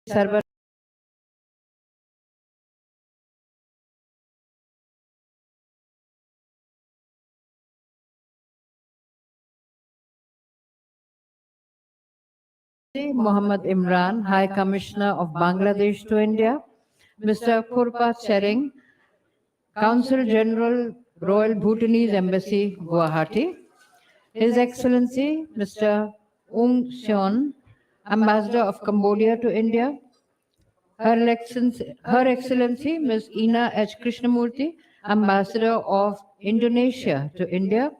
Sarva Muhammad Imran, High Commissioner of Bangladesh to India, Mr. Purpa Tsering, Consul General, Royal Bhutanese Embassy, Guwahati, His Excellency Mr. Ung Seon, Ambassador of Cambodia to India, Her Excellency Ms. Ina H. Krishnamurti, Ambassador of Indonesia to India,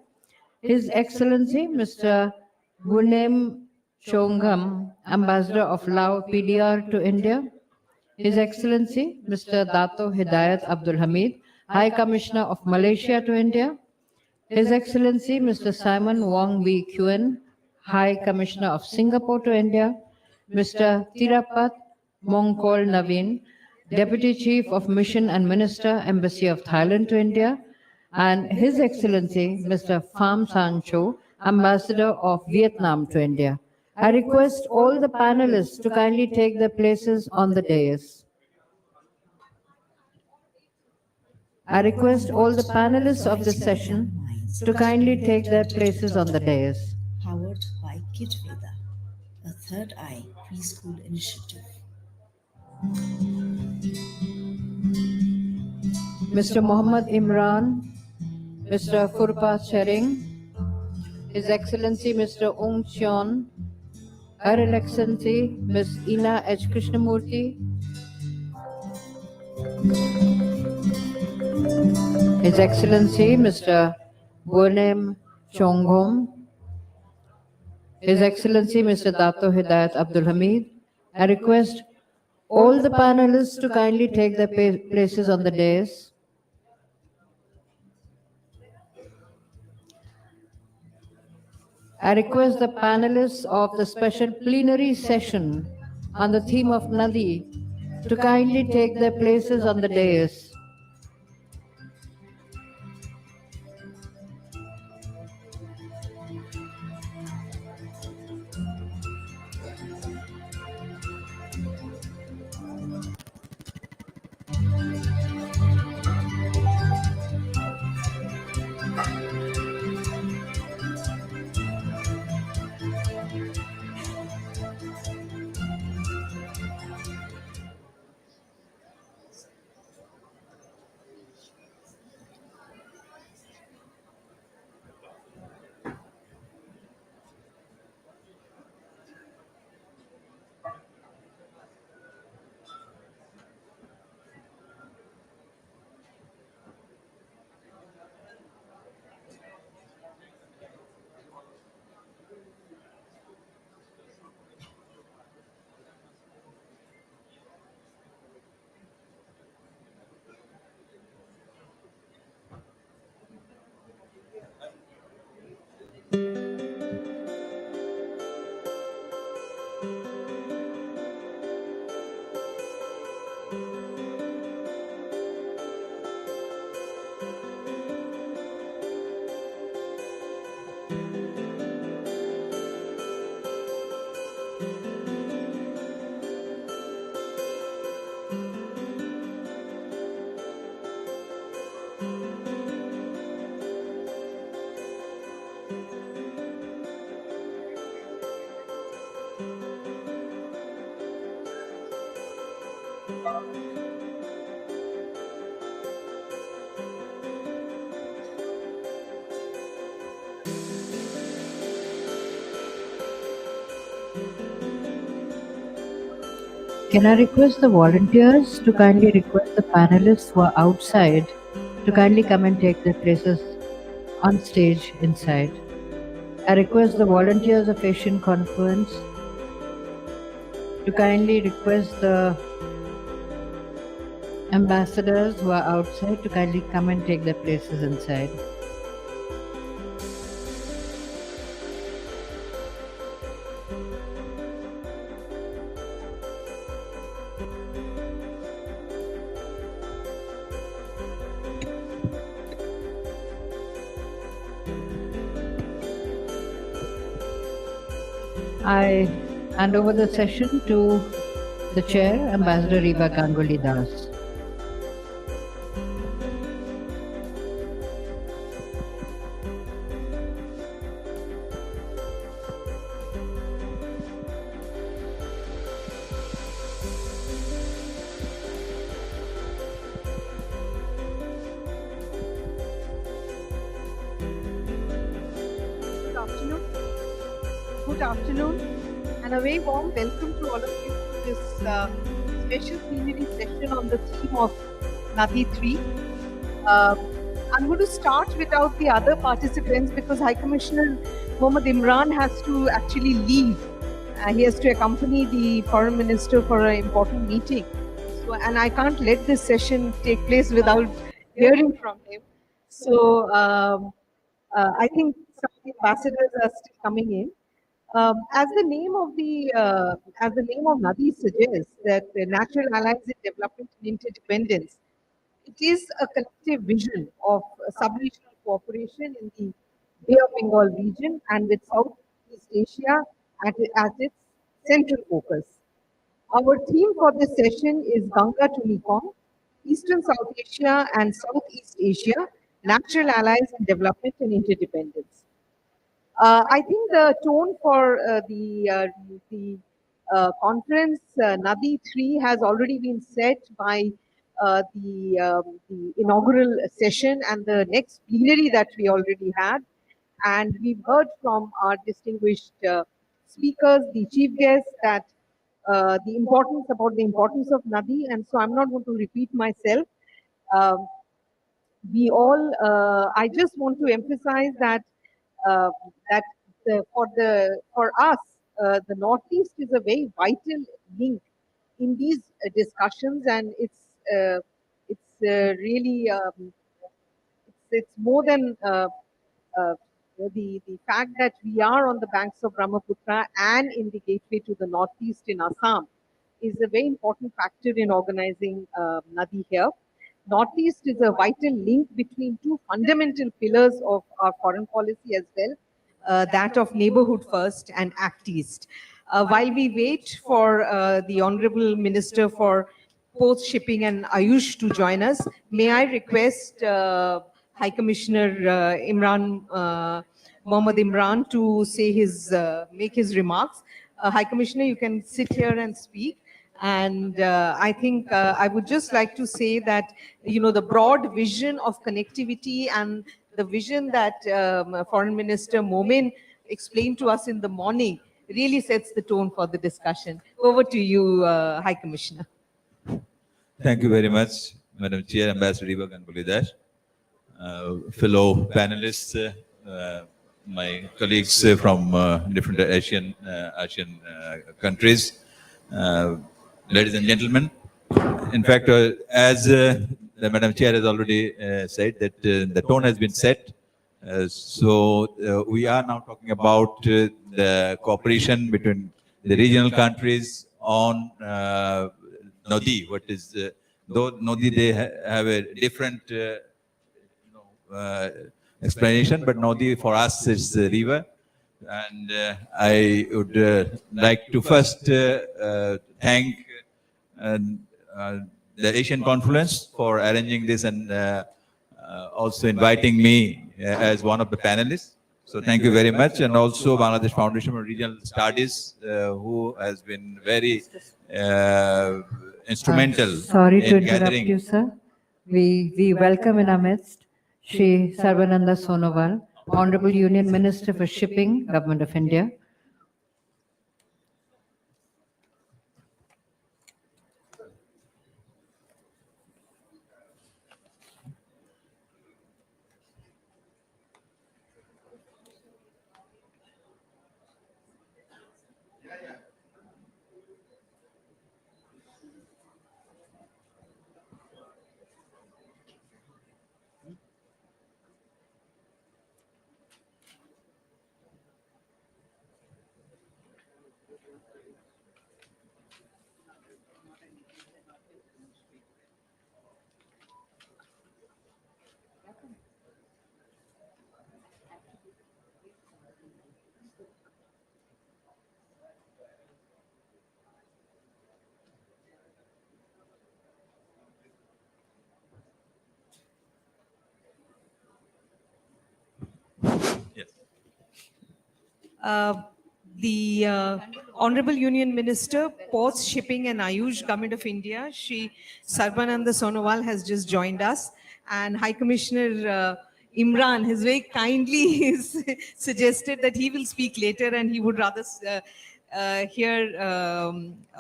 His Excellency Mr. Gunem Chongam, Ambassador of Lao PDR to India, His Excellency Mr. Dato Hidayat Abdul Hamid, High Commissioner of Malaysia to India, His Excellency Mr. Simon Wong Wee Kuen, High Commissioner of Singapore to India, Mr. Tirapat Mongkol Naveen, Deputy Chief of Mission and Minister, Embassy of Thailand to India, and His Excellency Mr. Pham San Cho, Ambassador of Vietnam to India. I request all the panelists to kindly take their places on the dais. I request all the panelists of this session to kindly take their places on the dais. Powered by Kid Veda, a Third Eye preschool initiative. Mr. Muhammad Imran, Mr. Purpa Tsering, His Excellency Mr. Ung Seon, Her Excellency Ms. Ina H. Krishnamurti, His Excellency Mr. Gunem Chongom, His Excellency Mr. Dato Hidayat Abdul Hamid, I request all the panelists to kindly take their places on the dais. I request the panelists of the special plenary session on the theme of NADI to kindly take their places on the dais. Can I request the volunteers to kindly request the panelists who are outside to kindly come and take their places on stage inside? I request the volunteers of Asian Confluence to kindly request the ambassadors who are outside to kindly come and take their places inside. I hand over the session to The Chair, Ambassador Riva Ganguly Das. Good afternoon, and a very warm welcome to all of you to this special plenary session on the theme of NADI 3. I'm going to start without the other participants because High Commissioner Mohammad Imran has to actually leave. He has to accompany the Foreign Minister for an important meeting. So, and I can't let this session take place without hearing from him. So, I think some of the ambassadors are still coming in. As the name of NADI suggests, that the Natural Allies in Development and Interdependence, it is a collective vision of sub-regional cooperation in the Bay of Bengal region and with Southeast Asia as its central focus. Our theme for this session is Ganga to Mekong, Eastern South Asia and Southeast Asia, Natural Allies in Development and Interdependence. I think the tone for the conference NADI 3 has already been set by the inaugural session and the next plenary that we already had. And we've heard from our distinguished speakers, the chief guests, that the importance of NADI. And so I'm not going to repeat myself. Um, I just want to emphasize that uh, that for us, the Northeast is a very vital link in these discussions, and it's really it's more than uh, the fact that we are on the banks of Brahmaputra and in the gateway to the Northeast in Assam is a very important factor in organizing NADI here. Northeast is a vital link between two fundamental pillars of our foreign policy as well, that of neighborhood first and act east. While we wait for the Honorable Minister for Ports, Shipping and Ayush to join us, may I request High Commissioner Mohammad Imran to say make his remarks. High Commissioner, you can sit here and speak. And I think I would just like to say that, the broad vision of connectivity and the vision that Foreign Minister Momin explained to us in the morning really sets the tone for the discussion. Over to you, High Commissioner. Thank you very much, Madam Chair, Ambassador Riva Ganguly Das, fellow panelists, my colleagues from different Asian countries, ladies and gentlemen. In fact, as the Madam Chair has already said, that the tone has been set. So we are now talking about the cooperation between the regional countries on NADI. What is though NADI, they have a different explanation, but NADI for us is the river. And I would like to first thank the Asian Conference for arranging this and also inviting me as one of the panelists. So thank you very much. And also Bangladesh Foundation for Regional Studies, who has been very instrumental. Sorry to in interrupt gathering. you, sir. We welcome in our midst Shri Sarvananda Sonowal, Honorable Union Minister for Shipping, Government of India. the Honorable Union Minister, Ports, Shipping and Ayush, Government of India, Shri Sarbananda Sonowal has just joined us, and High Commissioner Imran has very kindly suggested that he will speak later and he would rather hear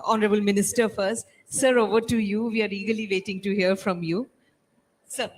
Honorable Minister first. Sir, over to you. We are eagerly waiting to hear from you. Sir.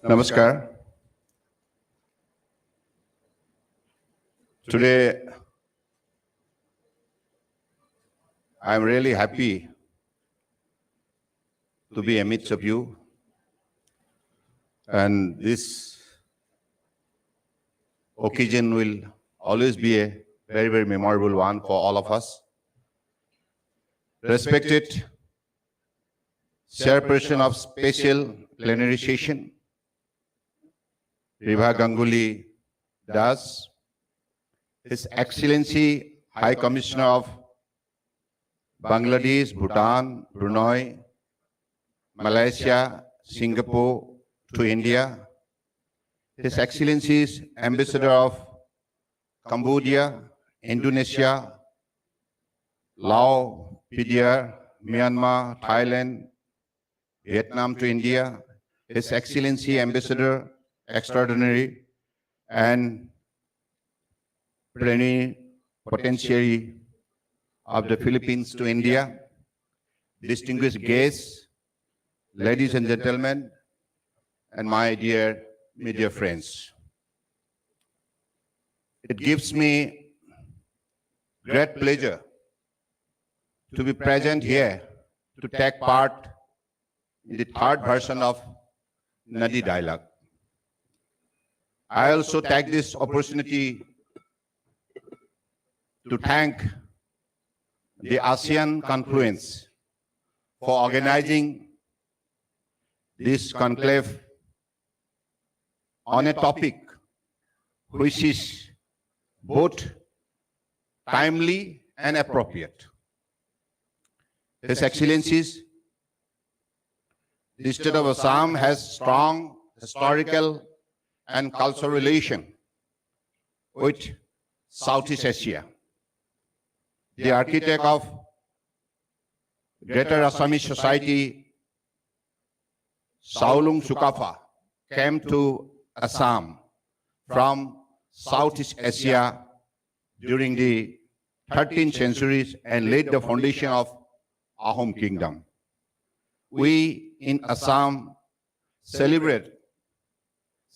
Namaskar. Today, I am really happy to be amidst of you. And this occasion will always be a very, very memorable one for all of us. Respected Chairperson of Special Plenary Session, Ribha Ganguly Das, His Excellency High Commissioner of Bangladesh, Bhutan, Brunei, Malaysia, Singapore to India, His Excellencies Ambassador of Cambodia, Indonesia, Laos, PDR, Myanmar, Thailand, Vietnam to India, His Excellency Ambassador Extraordinary and Plenipotentiary of the Philippines to India, distinguished guests, ladies and gentlemen, and my dear media friends. It gives me great pleasure to be present here to take part in the third version of NADI dialogue. I also take this opportunity to thank the Asean Confluence for organizing this conclave on a topic which is both timely and appropriate. His Excellencies, the state of Assam has strong historical and cultural relation with Southeast Asia. The architect of Greater Assamese Society, Saulung Sukapha, came to Assam from Southeast Asia during the 13th centuries and laid the foundation of Ahom Kingdom. We in Assam celebrate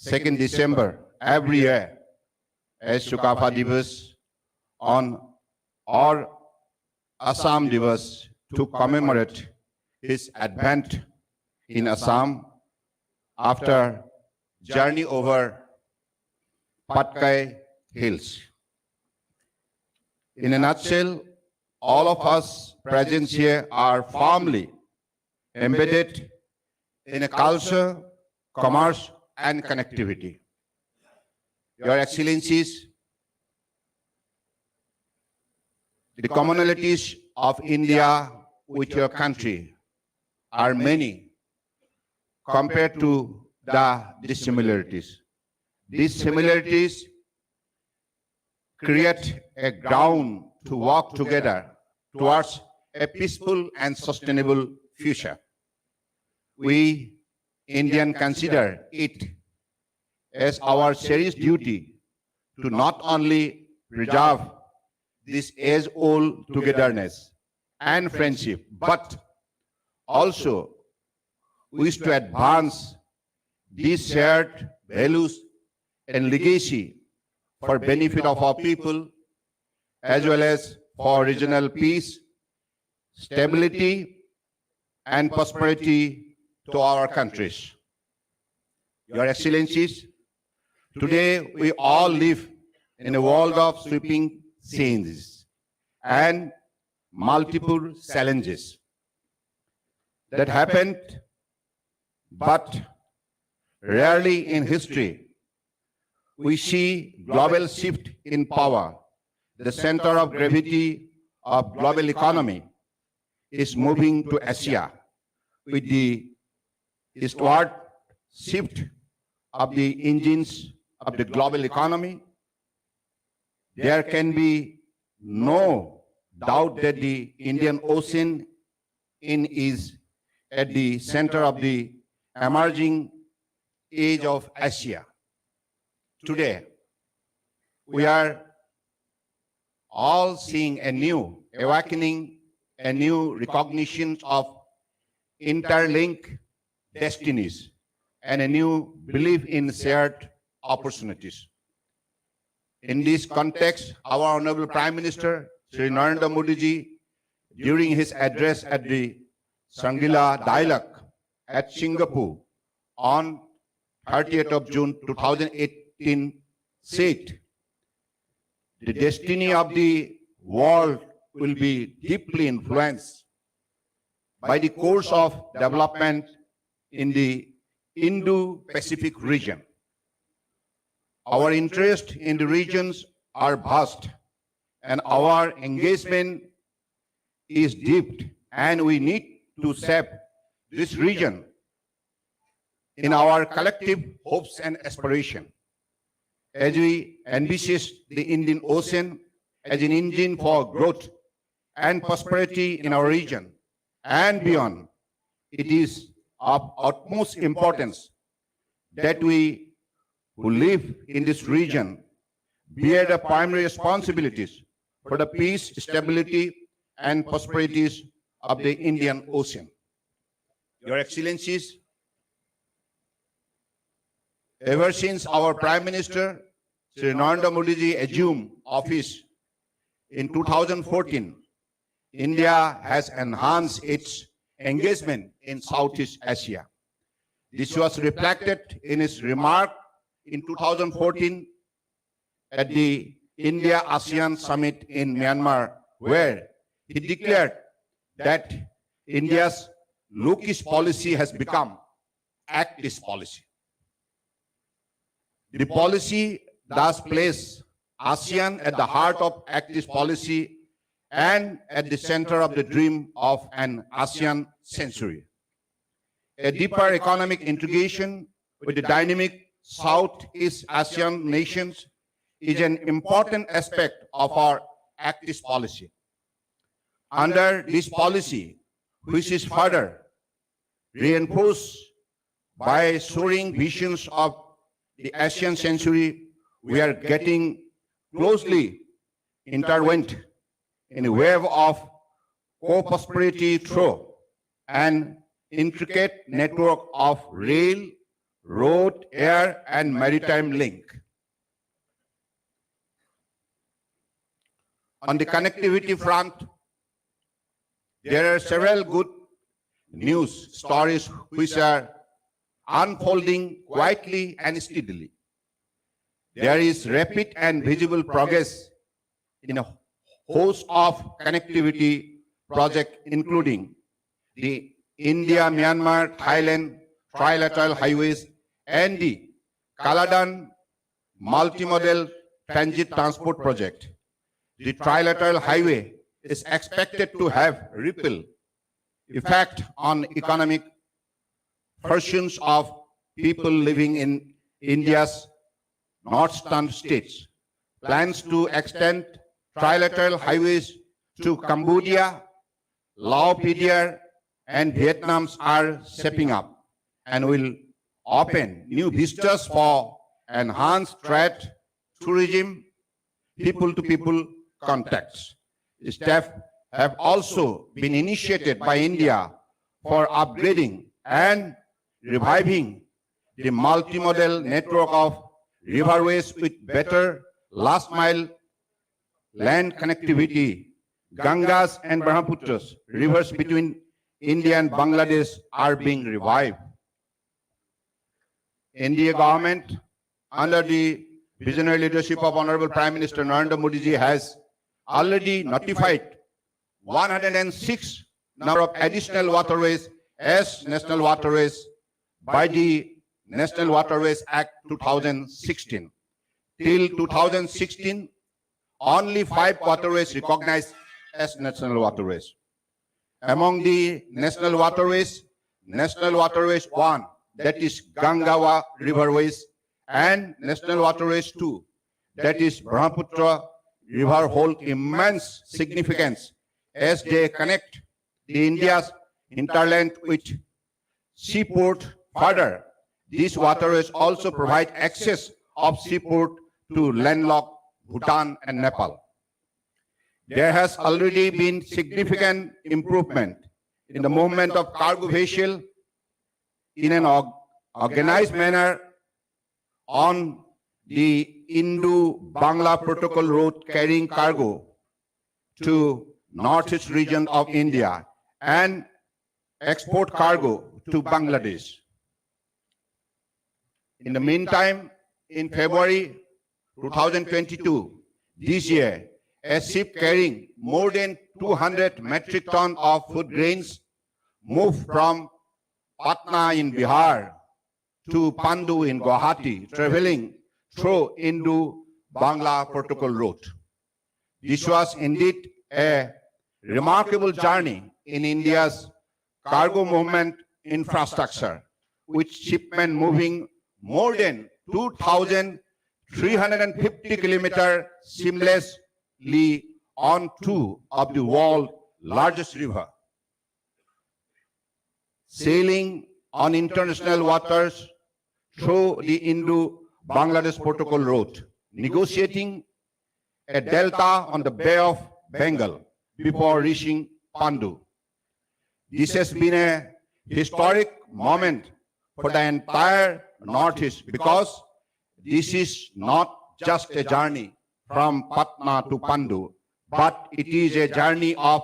2nd December every year as Sukapha Divas on our Assam Divas to commemorate his advent in Assam after journey over Patkai Hills. In a nutshell, all of us present here are firmly embedded in a culture, commerce, and connectivity. Your Excellencies, the commonalities of India with your country are many compared to the dissimilarities. These similarities create a ground to walk together towards a peaceful and sustainable future. We Indians consider it as our cherished duty to not only preserve this age-old togetherness and friendship, but also wish to advance these shared values and legacy for benefit of our people, as well as for regional peace, stability, and prosperity to our countries. Your Excellencies, today we all live in a world of sweeping changes and multiple challenges that happened, but rarely in history we see global shift in power. The center of gravity of global economy is moving to Asia with the eastward shift of the engines of the global economy. There can be no doubt that the Indian Ocean is at the center of the emerging age of Asia. Today, we are all seeing a new awakening, a new recognition of interlinked destinies, and a new belief in shared opportunities. In this context, our Honorable Prime Minister, Sri Narendra Modi ji, during his address at the Shangri-La Dialogue at Singapore on 30th of June 2018, said, "The destiny of the world will be deeply influenced by the course of development in the Indo-Pacific region. Our interests in the regions are vast, and our engagement is deep, and we need to shape this region in our collective hopes and aspirations. As we envisage the Indian Ocean as an engine for growth and prosperity in our region and beyond, it is of utmost importance that we who live in this region bear the primary responsibilities for the peace, stability, and prosperities of the Indian Ocean." Your Excellencies, ever since our Prime Minister, Sri Narendra Modi ji, assumed office in 2014, India has enhanced its engagement in Southeast Asia. This was reflected in his remark in 2014 at the India-Asean Summit in Myanmar, where he declared that India's look-east policy has become act-east policy. The policy thus places ASEAN at the heart of act-east policy and at the center of the dream of an ASEAN century. A deeper economic integration with the dynamic Southeast Asian nations is an important aspect of our act-east policy. Under this policy, which is further reinforced by soaring visions of the Asian century, we are getting closely intertwined in a wave of co-prosperity through an intricate network of rail, road, air, and maritime link. On the connectivity front, there are several good news stories which are unfolding quietly and steadily. There is rapid and visible progress in a host of connectivity projects, including the India-Myanmar-Thailand trilateral highways and the Kaladan multimodal transit transport project. The trilateral highway is expected to have ripple effect on economic fortunes of people living in India's northern states, plans to extend trilateral highways to Cambodia, Laos, and Vietnam are shaping up and will open new vistas for enhanced trade, tourism, people-to-people contacts. Steps have also been initiated by India for upgrading and reviving the multimodal network of riverways with better last-mile land connectivity. Gangas and Brahmaputras, rivers between India and Bangladesh, are being revived. India government, under the visionary leadership of Honorable Prime Minister Narendra Modi ji, has already notified 106 number of additional waterways as national waterways by the National Waterways Act 2016. Till 2016, only 5 waterways recognized as national waterways. Among the national waterways 1, that is Ganga riverways, and national waterways 2, that is Brahmaputra river, hold immense significance as they connect the India's hinterland with seaport. Further, these waterways also provide access of seaport to landlocked Bhutan and Nepal. There has already been significant improvement in the movement of cargo vessel in an organized manner on the Indo-Bangla Protocol route carrying cargo to northeast region of India and export cargo to Bangladesh. In the meantime, in February 2022, this year, a ship carrying more than 200 metric tons of food grains moved from Patna in Bihar to Pandu in Guwahati, traveling through Indo-Bangla Protocol route. This was indeed a remarkable journey in India's cargo movement infrastructure, with shipment moving more than 2,350 kilometers seamlessly on 2 of the world's largest river. Sailing on international waters through the Indo-Bangladesh Protocol route, negotiating a delta on the Bay of Bengal before reaching Pandu. This has been a historic moment for the entire Northeast, because this is not just a journey from Patna to Pandu, but it is a journey of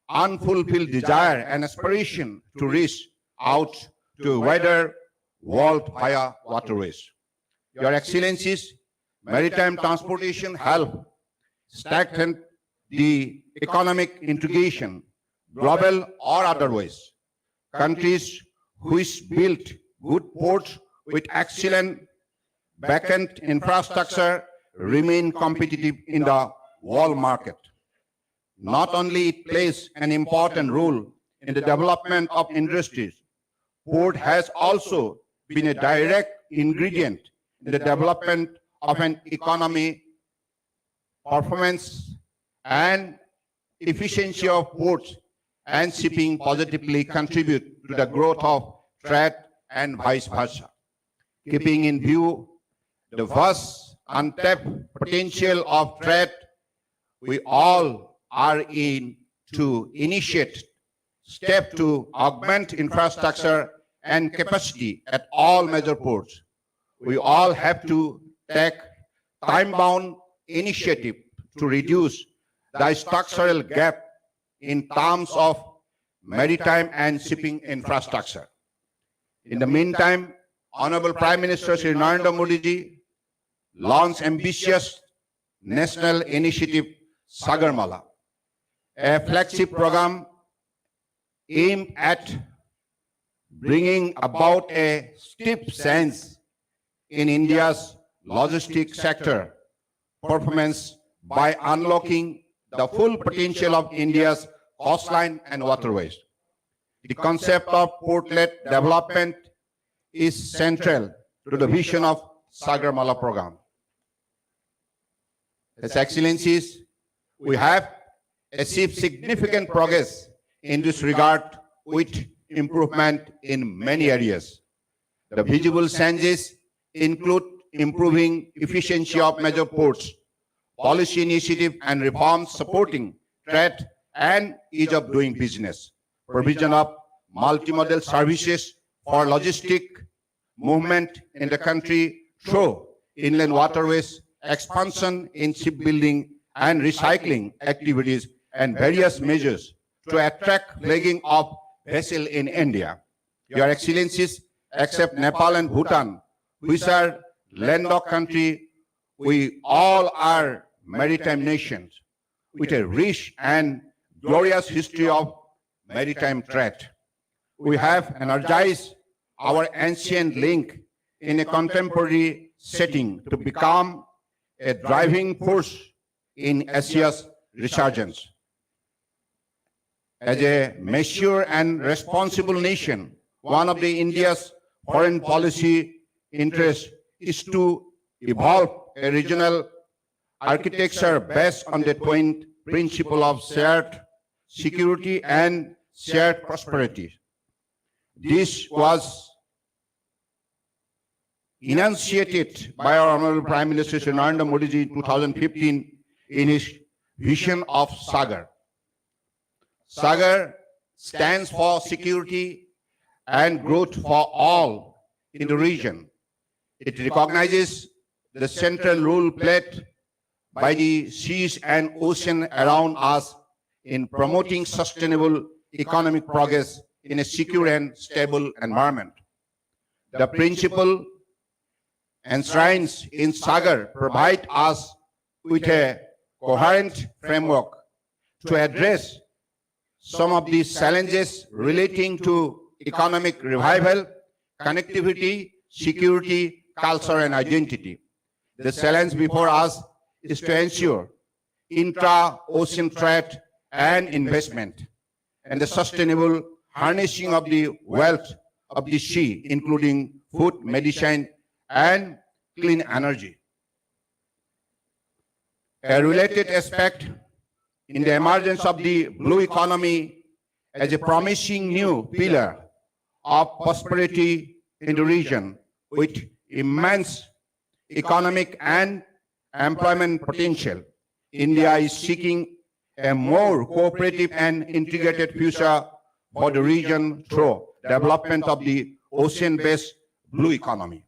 unfulfilled desire and aspiration to reach out to a wider world via waterways. Your Excellencies, maritime transportation help strengthen the economic integration, global or otherwise. Countries which built good ports with excellent backend infrastructure remain competitive in the world market. Not only it plays an important role in the development of industries, port has also been a direct ingredient in the development of an economy. Performance and efficiency of ports and shipping positively contribute to the growth of trade and vice versa. Keeping in view the vast untapped potential of trade, we all are in to initiate steps to augment infrastructure and capacity at all major ports. We all have to take time-bound initiative to reduce the structural gap in terms of maritime and shipping infrastructure. In the meantime, Honorable Prime Minister Shri Narendra Modi ji launched ambitious national initiative Sagarmala, a flagship program aimed at bringing about a step change in India's logistics sector performance by unlocking the full potential of India's coastline and waterways. The concept of port-led development is central to the vision of Sagarmala program. His Excellencies, we have achieved significant progress in this regard with improvement in many areas. The visible changes include improving efficiency of major ports, policy initiative and reforms supporting trade and ease of doing business, provision of multimodal services for logistic movement in the country through inland waterways, expansion in shipbuilding and recycling activities, and various measures to attract flagging of vessels in India. Your Excellencies, except Nepal and Bhutan, which are landlocked countries, we all are maritime nations with a rich and glorious history of maritime trade. We have energized our ancient link in a contemporary setting to become a driving force in Asia's resurgence. As a mature and responsible nation, one of the India's foreign policy interests is to evolve a regional architecture based on the twin principle of shared security and shared prosperity. This was enunciated by our Honorable Prime Minister Shri Narendra Modi ji in 2015 in his vision of Sagar. Sagar stands for security and growth for all in the region. It recognizes the central role played by the seas and ocean around us in promoting sustainable economic progress in a secure and stable environment. The principle enshrined in Sagar provide us with a coherent framework to address some of these challenges relating to economic revival, connectivity, security, culture, and identity. The challenge before us is to ensure intra-ocean trade and investment, and the sustainable harnessing of the wealth of the sea, including food, medicine, and clean energy. A related aspect in the emergence of the blue economy as a promising new pillar of prosperity in the region with immense economic and employment potential. India is seeking a more cooperative and integrated future for the region through development of the ocean-based blue economy.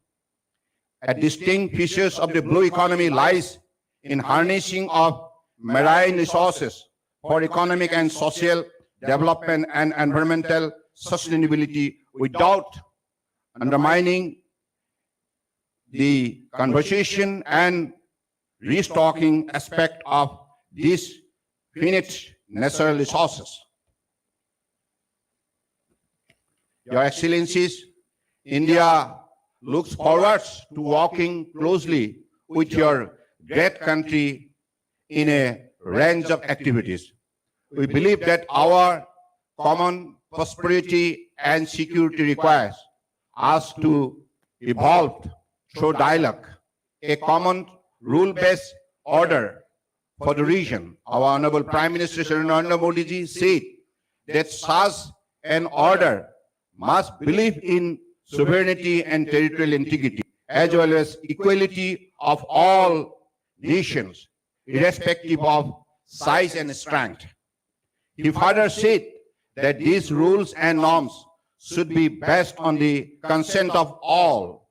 A distinct feature of the blue economy lies in harnessing of marine resources for economic and social development and environmental sustainability without undermining the conservation and restocking aspect of these finite natural resources. Your Excellencies, India looks forward to working closely with your great country in a range of activities. We believe that our common prosperity and security requires us to evolve through dialogue, a common rule-based order for the region. Our Honorable Prime Minister Shri Narendra Modi ji said that such an order must believe in sovereignty and territorial integrity, as well as equality of all nations, irrespective of size and strength. He further said that these rules and norms should be based on the consent of all,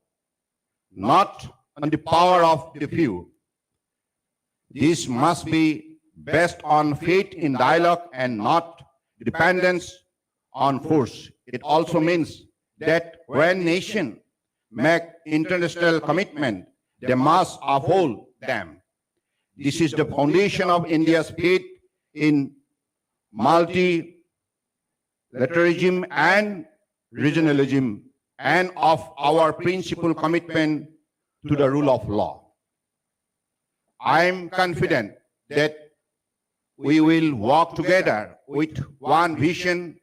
not on the power of the few. This must be based on faith in dialogue and not dependence on force. It also means that when nations make international commitment, they must uphold them. This is the foundation of India's faith in multilateralism and regionalism, and of our principal commitment to the rule of law. I am confident that we will work together with one vision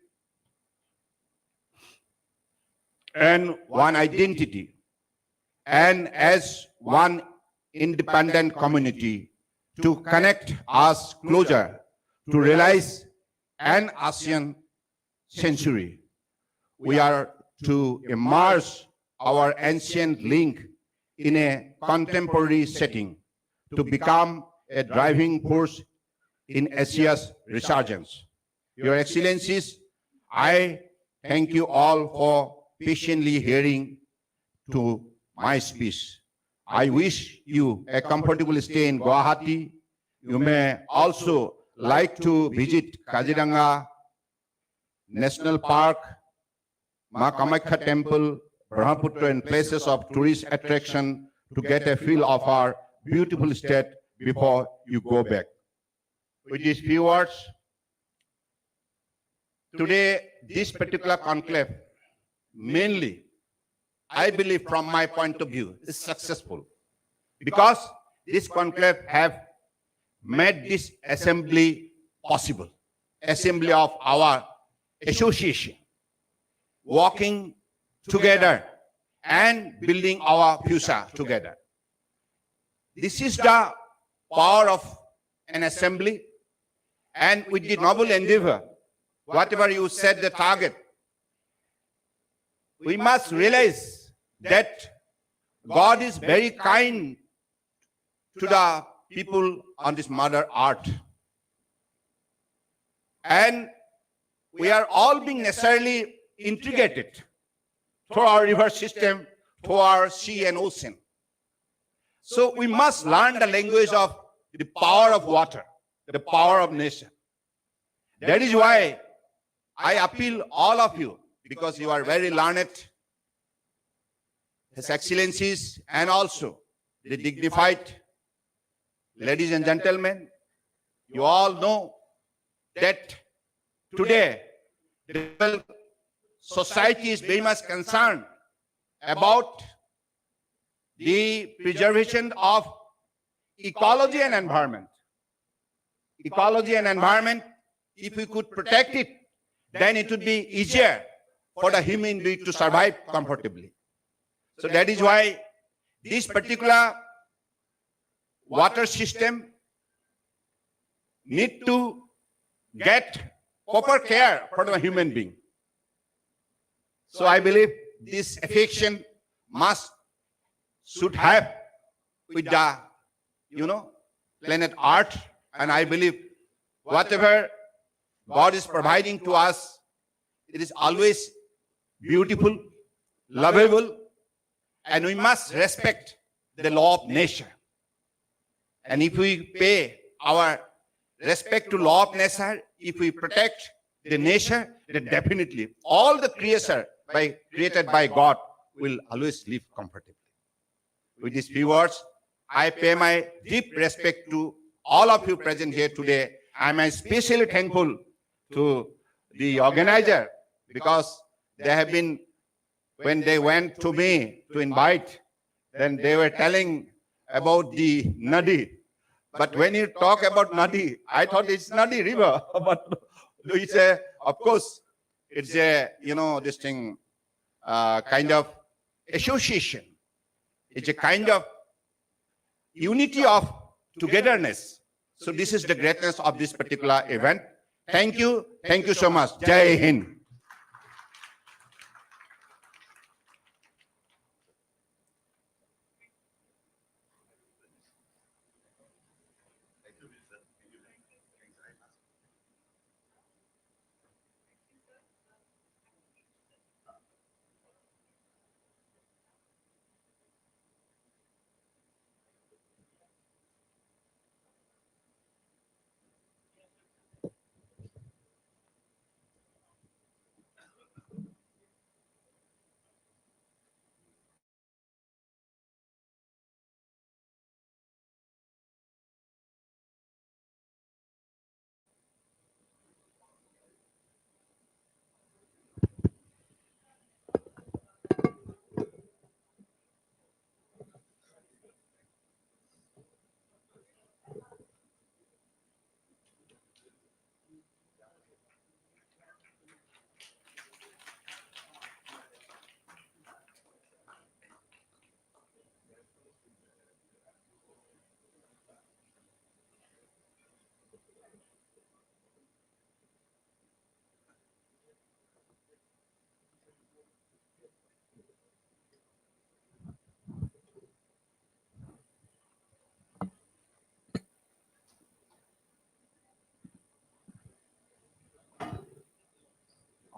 and one identity, and as one independent community to connect us closer to realize an Asean century. We are to immerse our ancient link in a contemporary setting to become a driving force in Asia's resurgence. Your Excellencies, I thank you all for patiently hearing to my speech. I wish you a comfortable stay in Guwahati. You may also like to visit Kaziranga National Park, Ma Kamakya Temple, Brahmaputra, and places of tourist attraction to get a feel of our beautiful state before you go back. With these few words, today, this particular conclave, mainly, I believe from my point of view, is successful because this conclave have made this assembly possible, assembly of our association, working together and building our future together. This is the power of an assembly, and with the noble endeavor, whatever you set the target, we must realize that God is very kind to the people on this Mother Earth. And we are all being necessarily integrated through our river system, through our sea and ocean. So we must learn the language of the power of water, the power of nature. That is why I appeal all of you, because you are very learned, His Excellencies, and also the dignified ladies and gentlemen, you all know that today the society is very much concerned about the preservation of ecology and environment. Ecology and environment, if we could protect it, then it would be easier for the human being to survive comfortably. So that is why this particular water system need to get proper care for the human being. So I believe this affection should have with the, planet Earth, and I believe whatever God is providing to us, it is always beautiful, lovable, and we must respect the law of nature. And if we pay our respect to law of nature, if we protect the nature, then definitely all the created by God will always live comfortably. With these few words, I pay my deep respect to all of you present here today. I am especially thankful to the organizer, because they have been, when they went to me to invite, then they were telling about the NADI. But when you talk about NADI, I thought it's NADI river, but it's of course, it's this thing, kind of association. It's a kind of unity of togetherness. So this is the greatness of this particular event. Thank you so much. Jai Hind.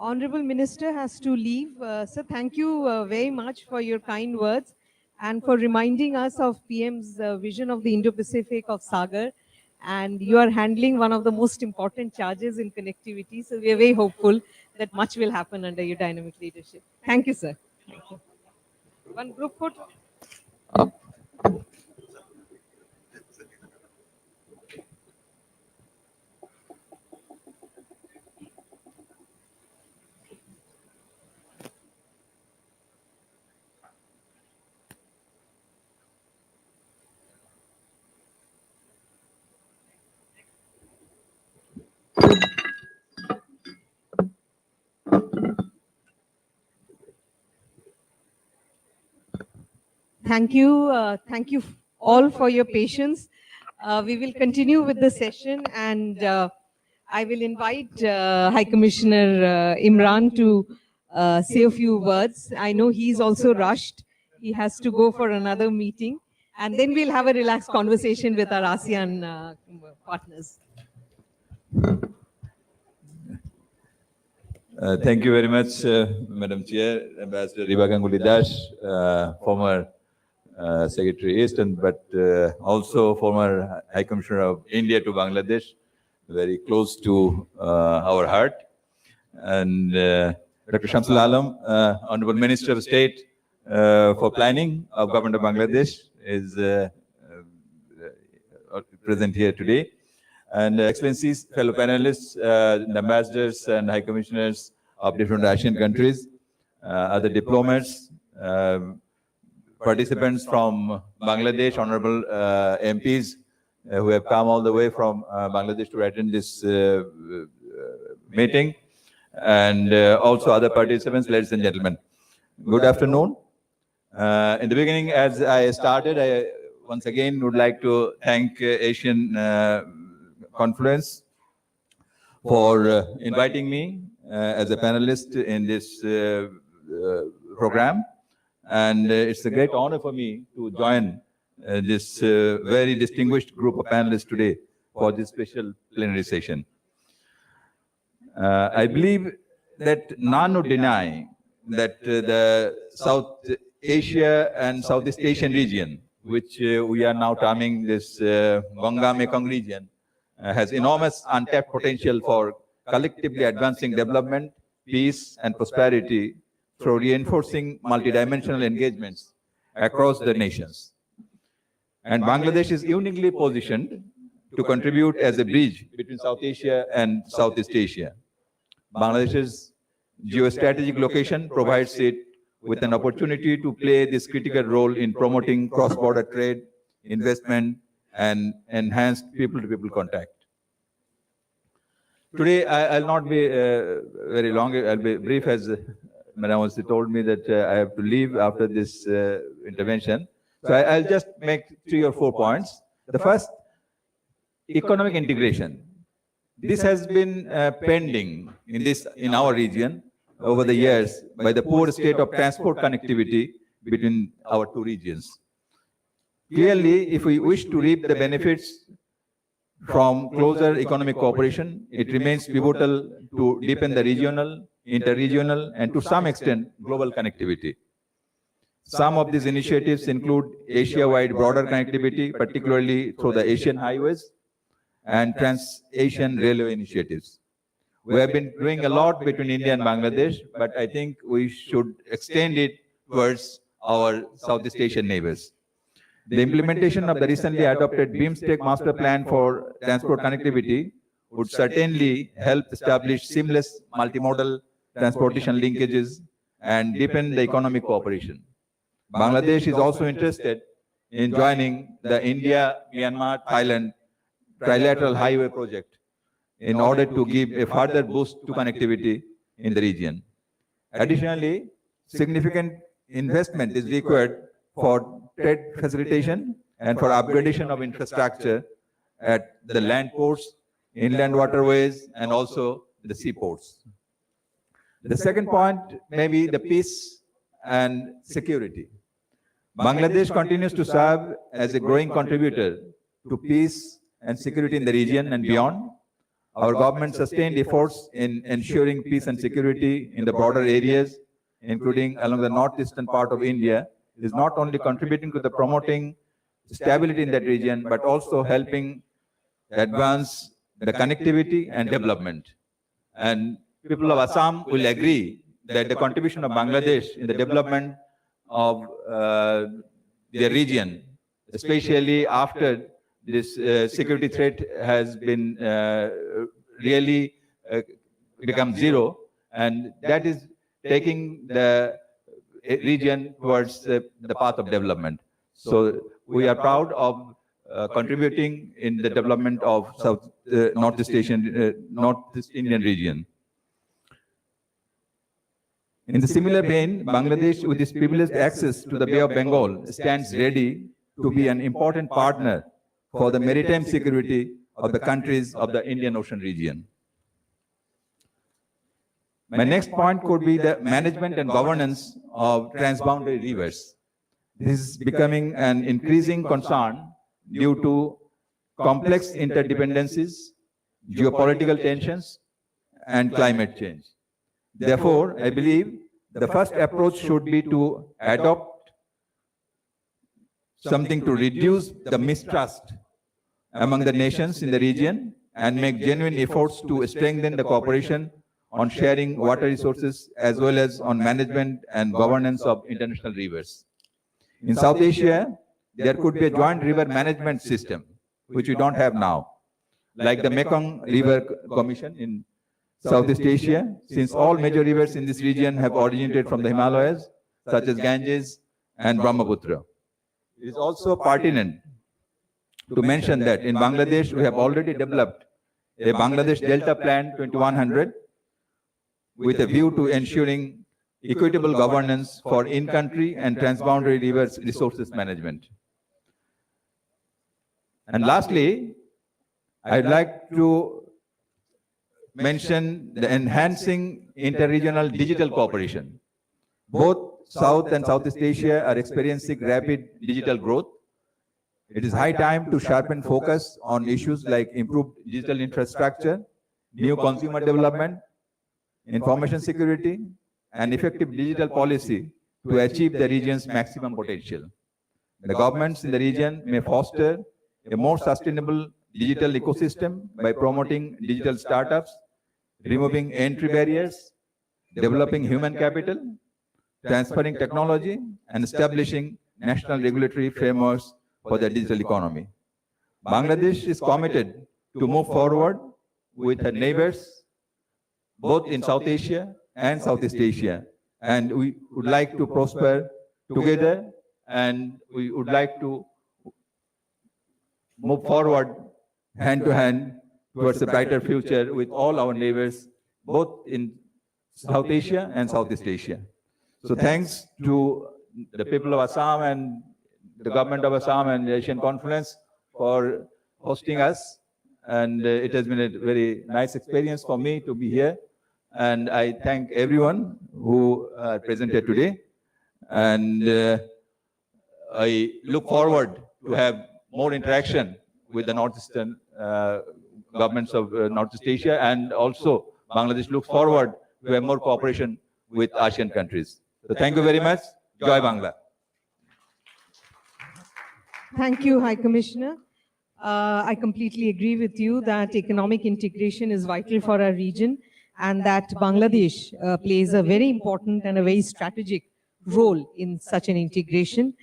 Honorable Minister has to leave. Sir, thank you very much for your kind words and for reminding us of PM's vision of the Indo-Pacific of Sagar. And you are handling one of the most important charges in connectivity. So we are very hopeful that much will happen under your dynamic leadership. Thank you, sir. Thank you. One group photo. Thank you all for your patience. We will continue with the session, and I will invite High Commissioner Imran to say a few words. I know he's also rushed. He has to go for another meeting, and then we'll have a relaxed conversation with our ASEAN partners. Thank you very much, Madam Chair, Ambassador Riba Ganguly Das, former Secretary Eastern, but also former High Commissioner of India to Bangladesh, very close to our heart. And Dr. Shamsul Alam, Honorable Minister of State for Planning of Government of Bangladesh, is present here today. And Excellencies, fellow panelists, the ambassadors and high commissioners of different Asian countries, other diplomats, participants from Bangladesh, honorable MPs who have come all the way from Bangladesh to attend this meeting, and also other participants, ladies and gentlemen. Good afternoon. In the beginning, as I started, I once again would like to thank Asian Conference for inviting me as a panelist in this program. And it's a great honor for me to join this very distinguished group of panelists today for this special plenary session. I believe that none would deny that the South Asia and Southeast Asian region, which we are now terming this Ganga Mekong region, has enormous untapped potential for collectively advancing development, peace, and prosperity through reinforcing multidimensional engagements across the nations. And Bangladesh is uniquely positioned to contribute as a bridge between South Asia and Southeast Asia. Bangladesh's geostrategic location provides it with an opportunity to play this critical role in promoting cross-border trade, investment, and enhanced people-to-people contact. Today, I'll not be very long. I'll be brief, as Madam also told me that I have to leave after this intervention. So I'll just make 3 or 4 points. The first, economic integration. This has been pending in our region over the years by the poor state of transport connectivity between our 2 regions. Clearly, if we wish to reap the benefits from closer economic cooperation, it remains pivotal to deepen the regional, interregional, and to some extent, global connectivity. Some of these initiatives include Asia-wide broader connectivity, particularly through the Asian highways and Trans-Asian railway initiatives. We have been doing a lot between India and Bangladesh, but I think we should extend it towards our Southeast Asian neighbors. The implementation of the recently adopted BIMSTEC Master Plan for Transport Connectivity would certainly help establish seamless multimodal transportation linkages and deepen the economic cooperation. Bangladesh is also interested in joining the India-Myanmar-Thailand trilateral highway project in order to give a further boost to connectivity in the region. Additionally, significant investment is required for trade facilitation and for upgradation of infrastructure at the land ports, inland waterways, and also the seaports. The second point may be the peace and security. Bangladesh continues to serve as a growing contributor to peace and security in the region and beyond. our government's sustained efforts in ensuring peace and security in the broader areas, including along the northeastern part of India, is not only contributing to the promoting stability in that region, but also helping advance the connectivity and development. And people of Assam will agree that the contribution of Bangladesh in the development of their region, especially after this security threat has been really become zero, and that is taking the region towards the path of development. So we are proud of contributing in the development of Northeast Indian region. In the similar vein, Bangladesh, with its privileged access to the Bay of Bengal, stands ready to be an important partner for the maritime security of the countries of the Indian Ocean region. My next point could be the management and governance of transboundary rivers. This is becoming an increasing concern due to complex interdependencies, geopolitical tensions, and climate change. Therefore, I believe the first approach should be to adopt something to reduce the mistrust among the nations in the region and make genuine efforts to strengthen the cooperation on sharing water resources as well as on management and governance of international rivers. In South Asia, there could be a joint river management system, which we don't have now, like the Mekong River Commission in Southeast Asia, since all major rivers in this region have originated from the Himalayas, such as Ganges and Brahmaputra. It is also pertinent to mention that in Bangladesh, we have already developed a Bangladesh Delta Plan 2100 with a view to ensuring equitable governance for in-country and transboundary rivers resources management. And lastly, I'd like to mention the enhancing interregional digital cooperation. Both South and Southeast Asia are experiencing rapid digital growth. It is high time to sharpen focus on issues like improved digital infrastructure, new consumer development, information security, and effective digital policy to achieve the region's maximum potential. The governments in the region may foster a more sustainable digital ecosystem by promoting digital startups, removing entry barriers, developing human capital, transferring technology, and establishing national regulatory frameworks for the digital economy. Bangladesh is committed to move forward with her neighbors, both in South Asia and Southeast Asia, and we would like to prosper together, and we would like to move forward hand to hand towards a brighter future with all our neighbors, both in South Asia and Southeast Asia. So thanks to the people of Assam and the government of Assam and the Asian Conference for hosting us. And it has been a very nice experience for me to be here. And I thank everyone who presented today. And I look forward to have more interaction with the Northeastern governments of Northeast Asia, and also Bangladesh looks forward to have more cooperation with Asian countries. So thank you very much. Joy Bangla. Thank you, High Commissioner. I completely agree with you that economic integration is vital for our region, and that Bangladesh plays a very important and a very strategic role in such an integration.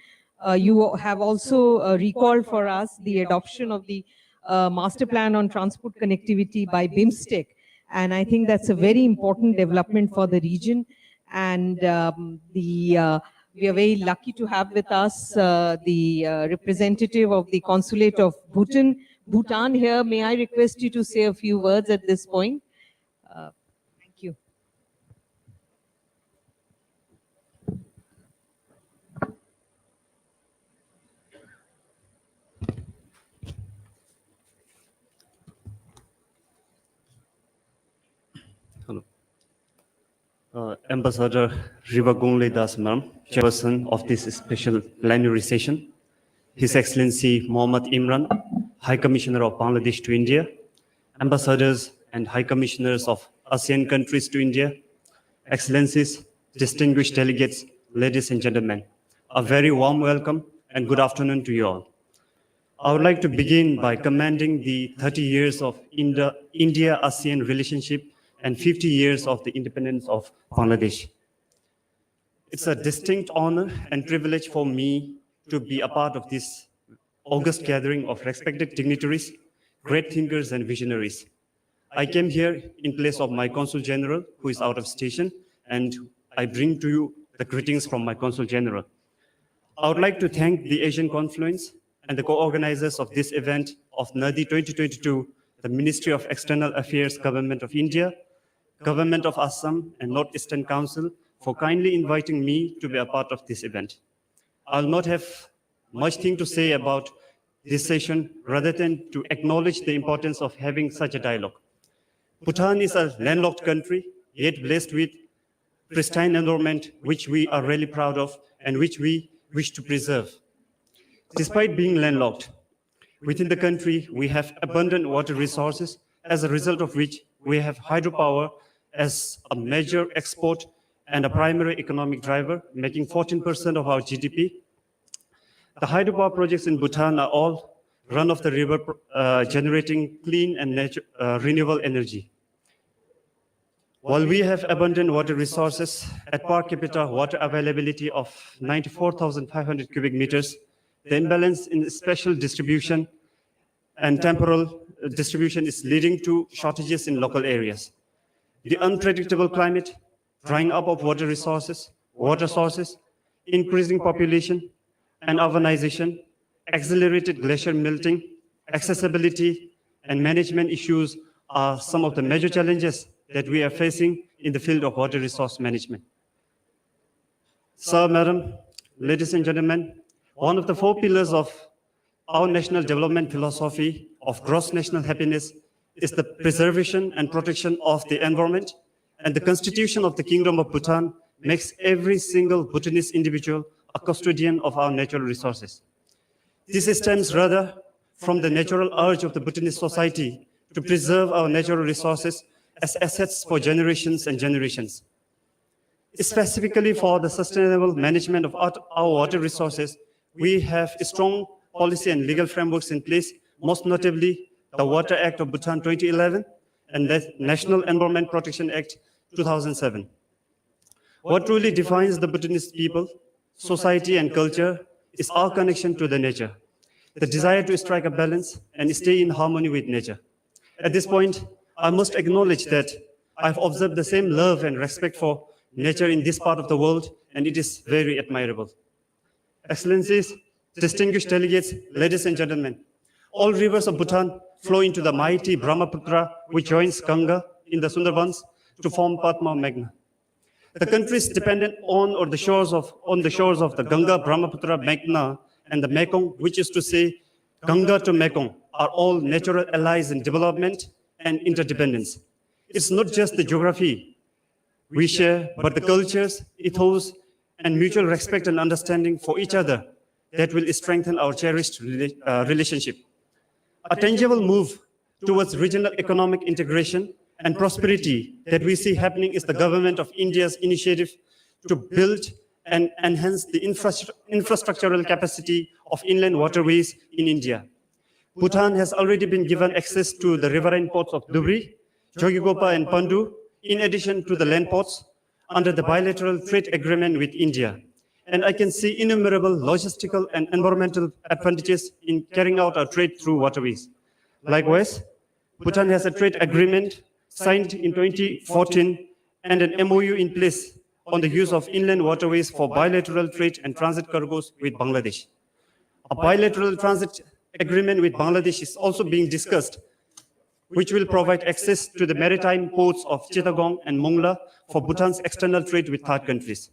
You have also recalled for us the adoption of the master plan on transport connectivity by BIMSTEC, and I think that's a very important development for the region. And we are very lucky to have with us the representative of the Consulate of Bhutan here. May I request you to say a few words at this point? Thank you. Hello. Ambassador Rivagunle Das Ma'am, chairperson of this special plenary session, His Excellency Mohammad Imran, High Commissioner of Bangladesh to India, ambassadors and High Commissioners of ASEAN countries to India, Excellencies, distinguished delegates, ladies and gentlemen, a very warm welcome and good afternoon to you all. I would like to begin by commending the 30 years of India-ASEAN relationship and 50 years of the independence of Bangladesh. It's a distinct honor and privilege for me to be a part of this august gathering of respected dignitaries, great thinkers, and visionaries. I came here in place of my Consul General, who is out of station, and I bring to you the greetings from my Consul General. I would like to thank the Asian Confluence and the co-organizers of this event of NADI 2022, the Ministry of External Affairs, Government of India, Government of Assam, and Northeastern Council for kindly inviting me to be a part of this event. I'll not have much thing to say about this session rather than to acknowledge the importance of having such a dialogue. Bhutan is a landlocked country, yet blessed with pristine environment, which we are really proud of and which we wish to preserve. Despite being landlocked, within the country, we have abundant water resources, as a result of which we have hydropower as a major export and a primary economic driver, making 14% of our GDP. The hydropower projects in Bhutan are all run-of-the-river, generating clean and renewable energy. While we have abundant water resources, at per capita water availability of 94,500 cubic meters, the imbalance in spatial distribution and temporal distribution is leading to shortages in local areas. The unpredictable climate, drying up of water resources, water sources, increasing population and urbanization, accelerated glacier melting, accessibility, and management issues are some of the major challenges that we are facing in the field of water resource management. Sir, Madam, ladies and gentlemen, one of the 4 pillars of our national development philosophy of gross national happiness is the preservation and protection of the environment, and the Constitution of the Kingdom of Bhutan makes every single Bhutanese individual a custodian of our natural resources. This stems rather from the natural urge of the Bhutanese society to preserve our natural resources as assets for generations and generations. Specifically for the sustainable management of our water resources, we have strong policy and legal frameworks in place, most notably the Water Act of Bhutan 2011 and the National Environment Protection Act 2007. What truly defines the Bhutanese people, society, and culture is our connection to the nature, the desire to strike a balance and stay in harmony with nature. At this point, I must acknowledge that I've observed the same love and respect for nature in this part of the world, and it is very admirable. Excellencies, distinguished delegates, ladies and gentlemen, all rivers of Bhutan flow into the mighty Brahmaputra, which joins Ganga in the Sundarbans to form Padma Meghna. The country is dependent on the shores of the Ganga, Brahmaputra, Meghna, and the Mekong, which is to say, Ganga to Mekong are all natural allies in development and interdependence. It's not just the geography we share, but the cultures, ethos, and mutual respect and understanding for each other that will strengthen our cherished relationship. A tangible move towards regional economic integration and prosperity that we see happening is the Government of India's initiative to build and enhance the infrastructural capacity of inland waterways in India. Bhutan has already been given access to the riverine ports of Dhubri, Jogigopa, and Pandu, in addition to the land ports, under the bilateral trade agreement with India. And I can see innumerable logistical and environmental advantages in carrying out our trade through waterways. Likewise, Bhutan has a trade agreement signed in 2014 and an MOU in place on the use of inland waterways for bilateral trade and transit cargoes with Bangladesh. A bilateral transit agreement with Bangladesh is also being discussed, which will provide access to the maritime ports of Chittagong and Mongla for Bhutan's external trade with third countries.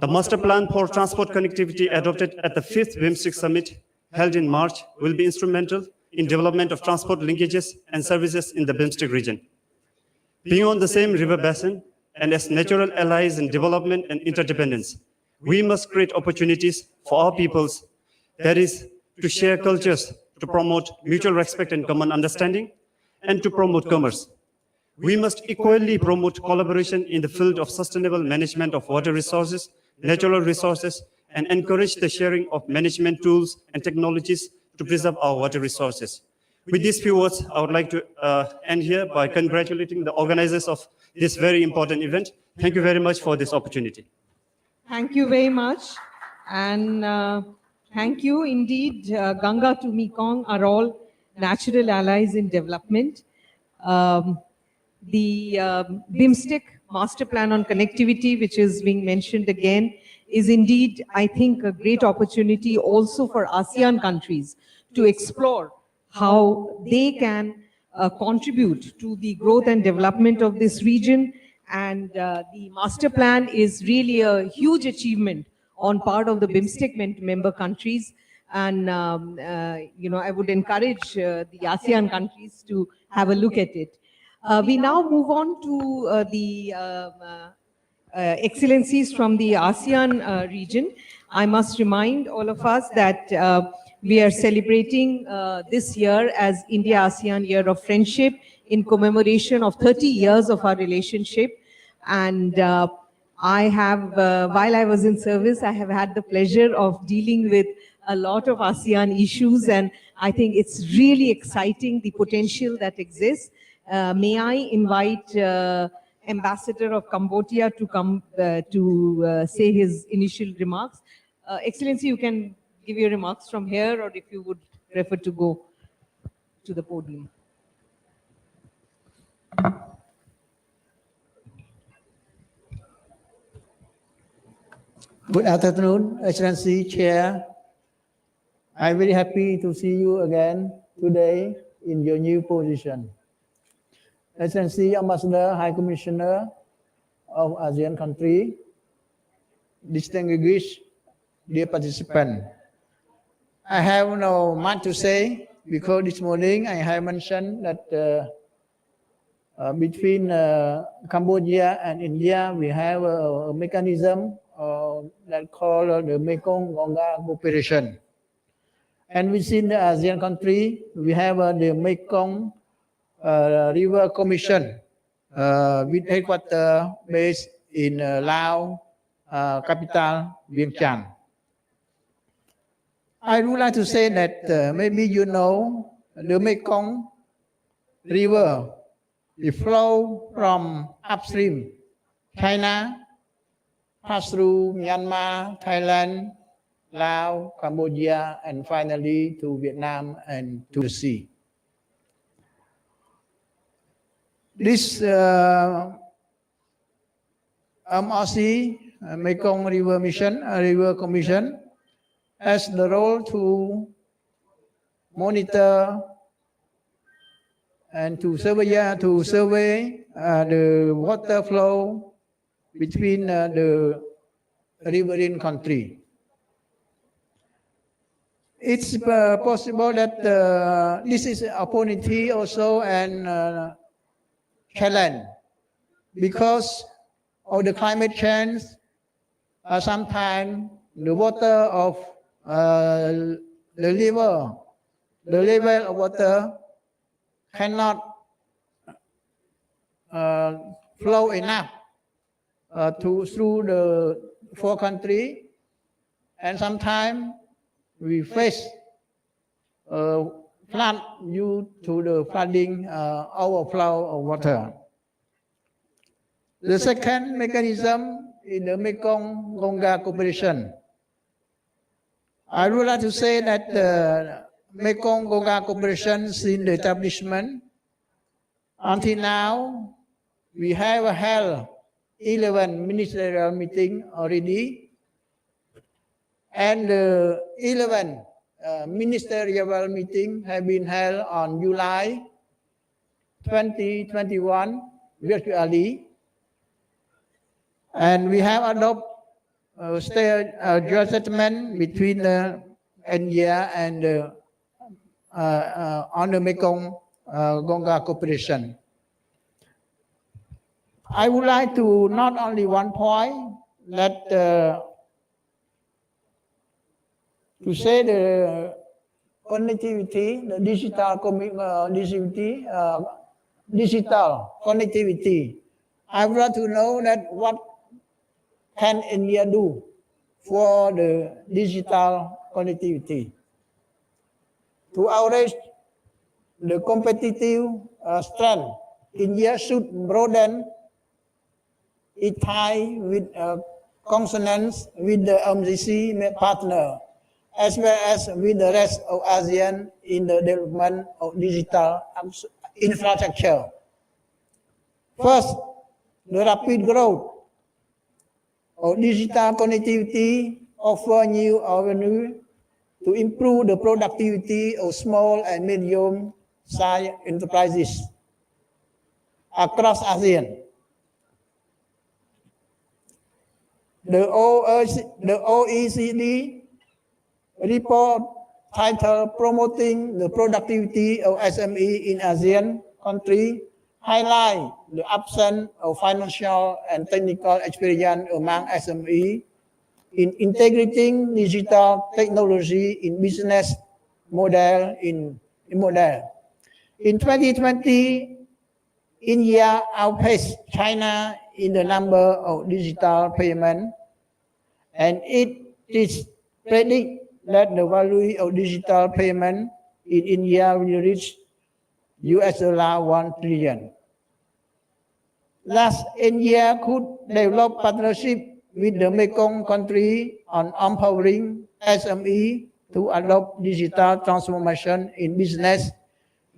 The master plan for transport connectivity adopted at the 5th BIMSTEC summit held in March will be instrumental in development of transport linkages and services in the BIMSTEC region. Being on the same river basin and as natural allies in development and interdependence, we must create opportunities for our peoples, that is, to share cultures, to promote mutual respect and common understanding, and to promote commerce. We must equally promote collaboration in the field of sustainable management of water resources, natural resources, and encourage the sharing of management tools and technologies to preserve our water resources. With these few words, I would like to end here by congratulating the organizers of this very important event. Thank you very much for this opportunity. Thank you very much. And thank you indeed. Ganga to Mekong are all natural allies in development. The BIMSTEC Master Plan on Connectivity, which is being mentioned again, is indeed, I think, a great opportunity also for ASEAN countries to explore how they can contribute to the growth and development of this region. And the master plan is really a huge achievement on part of the BIMSTEC member countries. And, I would encourage the ASEAN countries to have a look at it. We now move on to the excellencies from the ASEAN region. I must remind all of us that we are celebrating this year as India-ASEAN Year of Friendship in commemoration of 30 years of our relationship. And I have, while I was in service, I have had the pleasure of dealing with a lot of ASEAN issues, and I think it's really exciting, the potential that exists. May I invite Ambassador of Cambodia to come to say his initial remarks. Excellency, you can give your remarks from here, or if you would prefer to go to the podium. Good afternoon, Excellency Chair. I'm very happy to see you again today in your new position. Excellency Ambassador, High Commissioner of ASEAN country, distinguished dear participants. I have no much to say because this morning I have mentioned that between Cambodia and India, we have a mechanism that called the Mekong Ganga cooperation. And within the ASEAN country, we have the Mekong River Commission with headquarters based in Laos, capital Vientiane. I would like to say that maybe you know the Mekong River, it flows from upstream China, pass through Myanmar, Thailand, Laos, Cambodia, and finally to Vietnam and to the sea. This MRC, Mekong River Mission, River Commission, has the role to monitor and to survey the water flow between the riverine country. It's possible that this is an opportunity also and challenge because of the climate change. Sometimes the water of the level of water cannot flow enough through the four countries, and sometimes we face flood due to the flooding overflow of water. The second mechanism is the Mekong Ganga cooperation. I would like to say that the Mekong Ganga cooperation since the establishment until now, we have held 11 ministerial meetings already, and 11 ministerial meetings have been held on July 2021 virtually, and we have adopted a joint settlement between India and on the Mekong Ganga cooperation. I would like to not only one point that to say the connectivity, the digital digital connectivity. I would like to know that what can India do for the digital connectivity to encourage the competitive strength. India should broaden its tie with consonance with the MCC partner, as well as with the rest of ASEAN in the development of digital infrastructure. First, the rapid growth of digital connectivity offer new avenues to improve the productivity of small and medium-sized enterprises across ASEAN. The OECD report titled Promoting the Productivity of SME in ASEAN countries highlight the absence of financial and technical experience among SME in integrating digital technology in business model. In 2020, India outpaced China in the number of digital payments, and it is predicted that the value of digital payment in India will reach $1 trillion. Thus, India could develop partnership with the Mekong country on empowering SME to adopt digital transformation in business,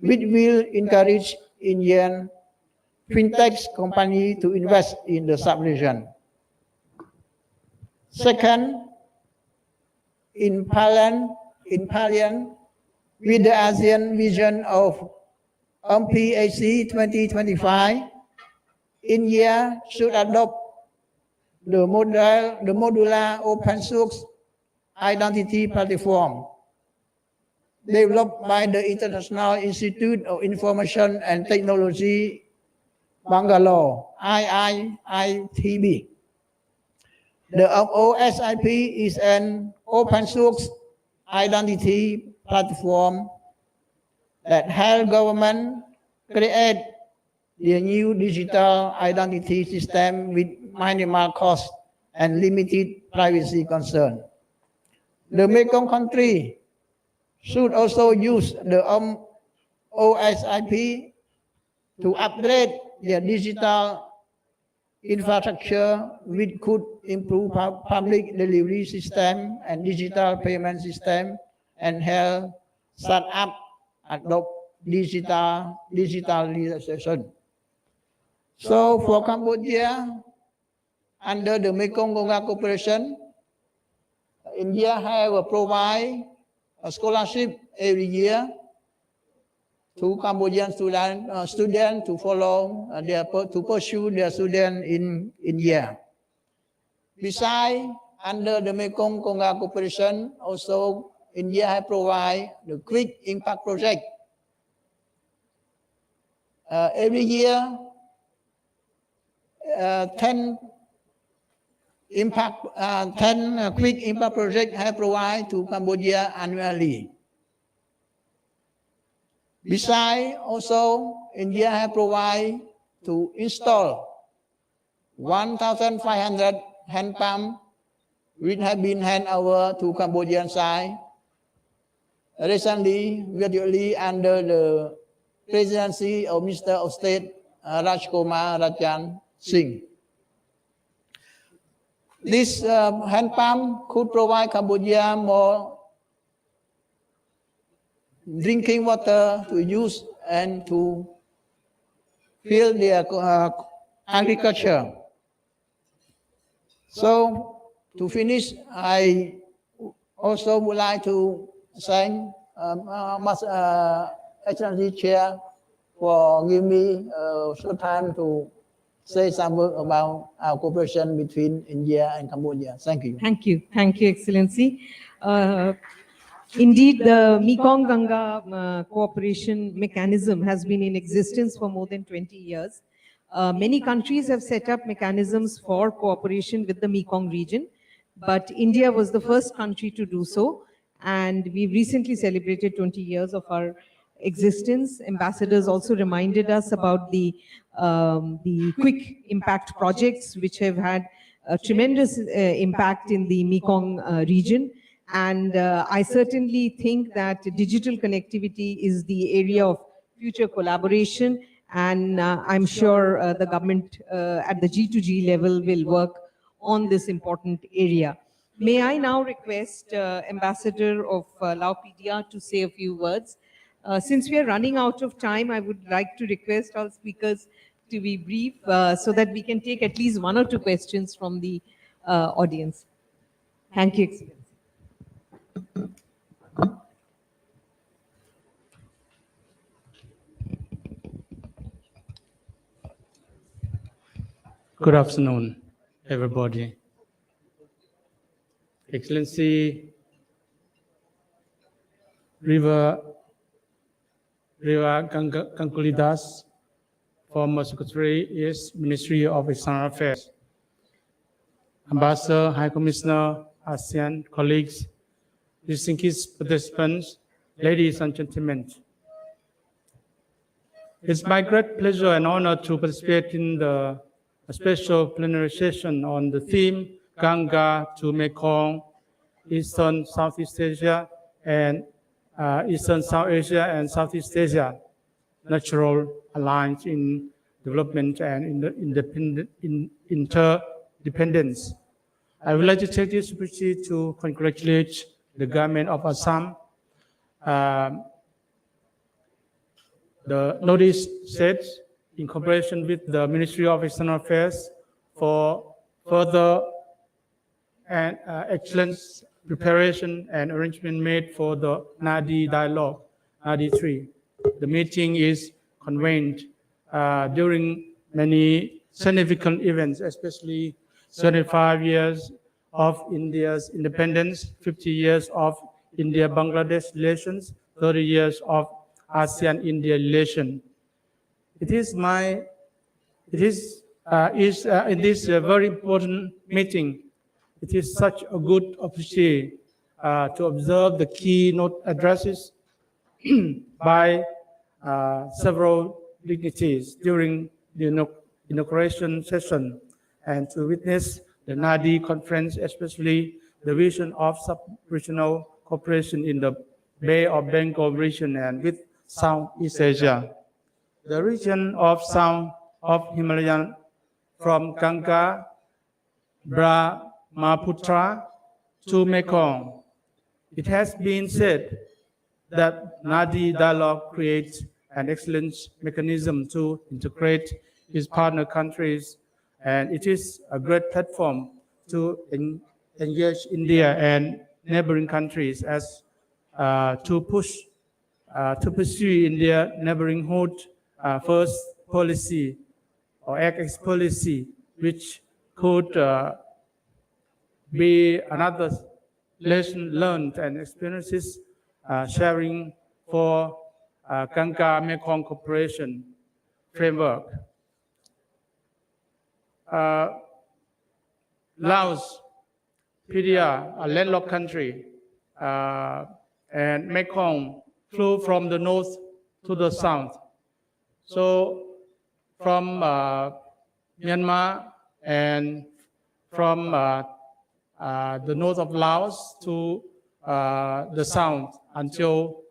which will encourage Indian fintech companies to invest in the sub-region. Second, in parallel with the ASEAN vision of MPAC 2025, India should adopt the modular open source identity platform developed by the International Institute of Information and Technology, Bangalore, IIITB. The OSIP is an open source identity platform that helps government create the new digital identity system with minimal cost and limited privacy concern. The Mekong country should also use the OSIP to upgrade their digital infrastructure, which could improve public delivery system and digital payment system, and help start up adopt digitalization. So for Cambodia, under the Mekong Ganga Cooperation, India have provide a scholarship every year to Cambodian students to follow to pursue their students in India. Besides, under the Mekong Ganga Cooperation, also India has provide the Quick Impact Project. Every year, 10 Quick Impact Projects have provided to Cambodia annually. Besides, also India has provided to install 1,500 hand pumps, which have been handed over to Cambodian side recently, virtually under the presidency of Minister of State Rajkumar Rajan Singh. This hand pump could provide Cambodia more drinking water to use and to fuel their agriculture. So, to finish, I also would like to thank Excellency Chair for giving me short time to say some word about our cooperation between India and Cambodia. Thank you. Thank you. Thank you, Excellency. Indeed, the Mekong Ganga cooperation mechanism has been in existence for more than 20 years. Many countries have set up mechanisms for cooperation with the Mekong region, but India was the first country to do so. And we've recently celebrated 20 years of our existence. Ambassadors also reminded us about the quick impact projects which have had a tremendous impact in the Mekong region. And I certainly think that digital connectivity is the area of future collaboration. And I'm sure the government at the G2G level will work on this important area. May I now request Ambassador of Laopedia to say a few words. Since we are running out of time, I would like to request all speakers to be brief so that we can take at least 1 or 2 questions from the audience. Thank you, Excellency. Good afternoon, everybody. Excellency, Ganga Kankulidas, former Secretary, Ministry of External Affairs, Ambassador, High Commissioner, ASEAN, colleagues, distinguished participants, ladies and gentlemen. It's my great pleasure and honor to participate in the special plenary session on the theme Ganga to Mekong, Eastern Southeast Asia, and Eastern South Asia and Southeast Asia, natural alliance in development and interdependence. I would like to take this opportunity to congratulate the government of Assam. The notice says, in cooperation with the Ministry of External Affairs, for further and excellent preparation and arrangement made for the NADI dialogue, NADI 3. The meeting is convened during many significant events, especially 75 years of India's independence, 50 years of India-Bangladesh relations, 30 years of ASEAN-India relations. In this very important meeting, it is such a good opportunity to observe the keynote addresses by several dignitaries during the inauguration session and to witness the NADI conference, especially the vision of sub-regional cooperation in the Bay of Bengal region and with Southeast Asia. The region of South of Himalayan from Ganga, Brahmaputra to Mekong. It has been said that NADI dialogue creates an excellent mechanism to integrate its partner countries, and it is a great platform to engage India and neighboring countries as to pursue India neighborhood first policy or AX policy, which could be another lesson learned and experiences sharing for Ganga Mekong cooperation framework. Laos, PDR, a landlocked country, and Mekong flew from the north to the south. So from Myanmar and from the north of Laos to the south until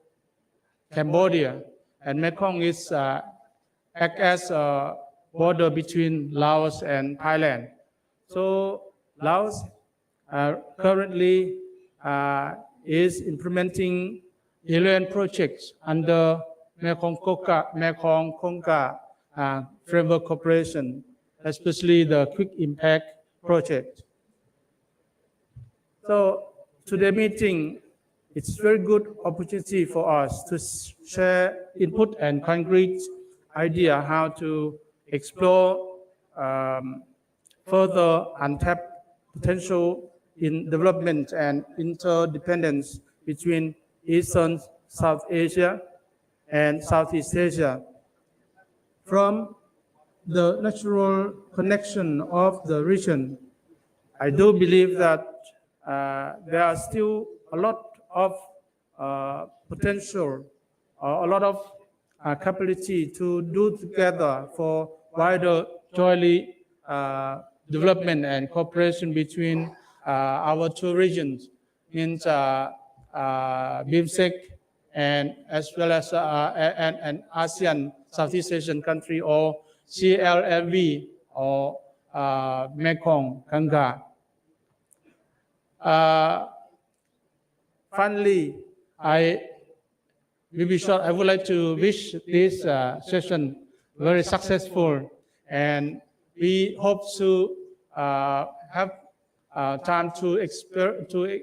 Cambodia, and Mekong is act as a border between Laos and Thailand. So Laos currently is implementing 11 projects under Mekong Konga framework cooperation, especially the Quick Impact project. So today's meeting, it's a very good opportunity for us to share input and concrete idea how to explore further untapped potential in development and interdependence between Eastern South Asia and Southeast Asia. From the natural connection of the region, I do believe that there are still a lot of potential, a lot of capability to do together for wider jointly development and cooperation between our two regions, means BIMSTEC and as well as an ASEAN, Southeast Asian country, or CLLV, or Mekong, Ganga. Finally, I would like to wish this session very successful, and we hope to have time to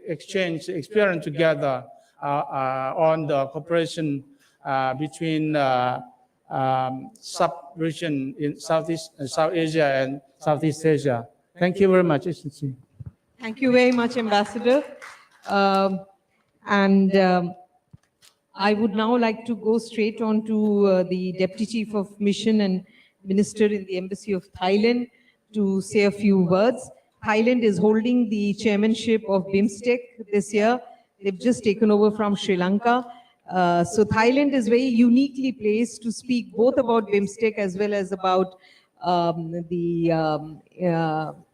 exchange experience together on the cooperation between sub-region in South Asia and Southeast Asia. Thank you very much, Excellency. Thank you very much, Ambassador. I would now like to go straight on to the Deputy Chief of Mission and Minister in the Embassy of Thailand to say a few words. Thailand is holding the chairmanship of BIMSTEC this year. They've just taken over from Sri Lanka. So Thailand is very uniquely placed to speak both about BIMSTEC as well as about the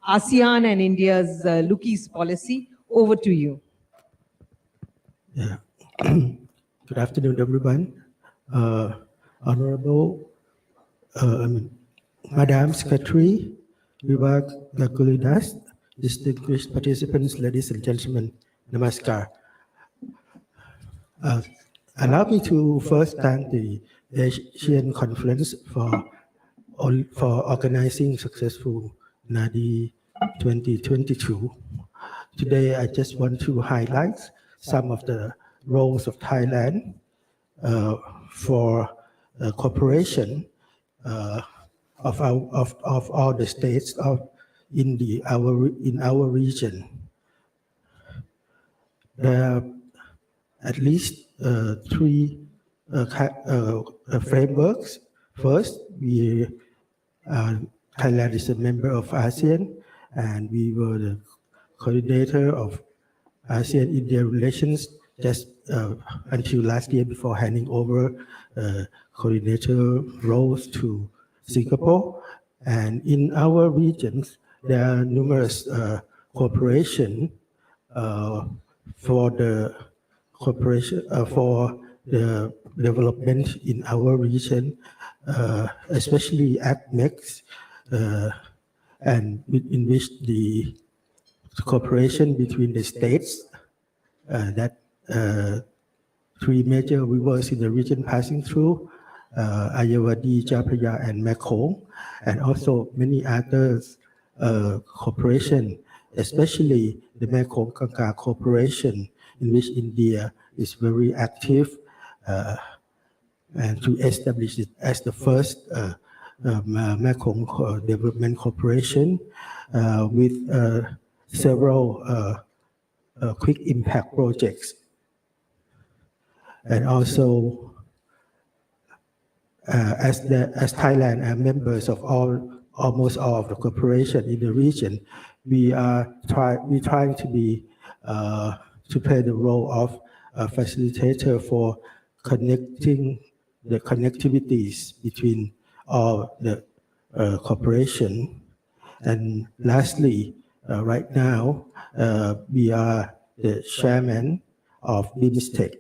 ASEAN and India's Lookies policy. Over to you. Yeah. Good afternoon, everyone. Honorable Madam Secretary, Vivek Gakulidas, distinguished participants, ladies and gentlemen, Namaskar. Allow me to first thank the Asian Conference for organizing successful NADI 2022. Today, I just want to highlight some of the roles of Thailand for cooperation of all the states in our region. There are at least three frameworks. First, Thailand is a member of ASEAN, and we were the coordinator of ASEAN-India relations just until last year before handing over coordinator roles to Singapore. And in our regions, there are numerous cooperation for the development in our region, especially ACMEX, and in which the cooperation between the states that three major rivers in the region passing through, Ayeyarwady, Chao Phraya, and Mekong, and also many others cooperation, especially the Mekong Ganga cooperation, in which India is very active, and to establish it as the first Mekong Development Corporation with several quick impact projects. And also, as Thailand are members of almost all of the cooperation in the region, we trying to be to play the role of a facilitator for connecting the connectivities between all the cooperation. And lastly, right now, we are the chairman of BIMSTEC.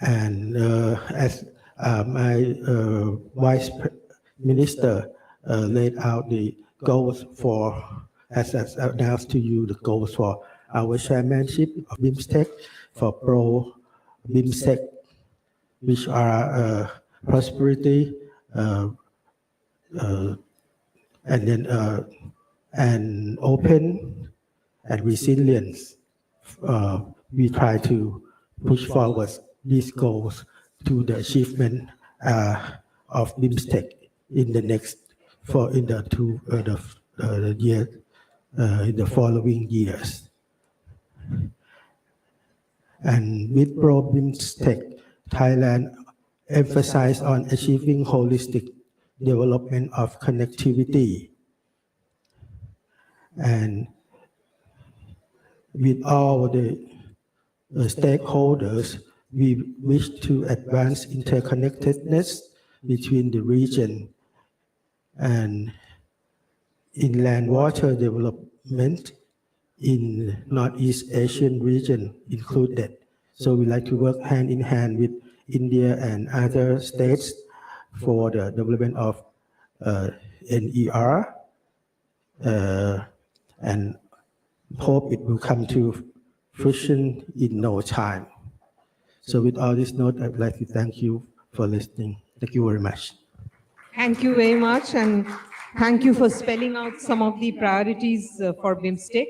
And as my vice minister laid out the goals for, as announced to you, the goals for our chairmanship of BIMSTEC, for pro-BIMSTEC, which are prosperity, and then and open and resilience. We try to push forward these goals to the achievement of BIMSTEC in the next in the following years. And with pro-BIMSTEC, Thailand emphasized on achieving holistic development of connectivity. And with all the stakeholders, we wish to advance interconnectedness between the region and inland water development in Northeast Asian region included. So we like to work hand in hand with India and other states for the development of NER and hope it will come to fruition in no time. So with all this note, I'd like to thank you for listening. Thank you very much. Thank you very much, and thank you for spelling out some of the priorities for BIMSTEC.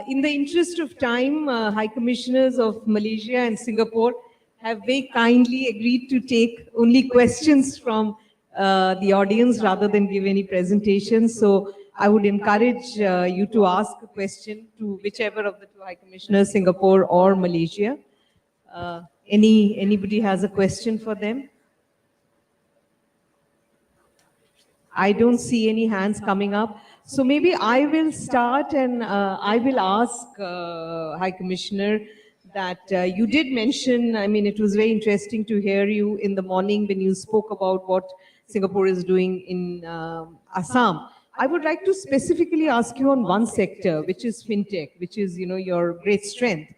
In the interest of time, High Commissioners of Malaysia and Singapore have very kindly agreed to take only questions from the audience rather than give any presentations. So I would encourage you to ask a question to whichever of the two High Commissioners, Singapore or Malaysia. Anybody has a question for them? I don't see any hands coming up. So maybe I will start and I will ask High Commissioner that you did mention, I mean, it was very interesting to hear you in the morning when you spoke about what Singapore is doing in Assam. I would like to specifically ask you on one sector, which is fintech, which is, your great strength.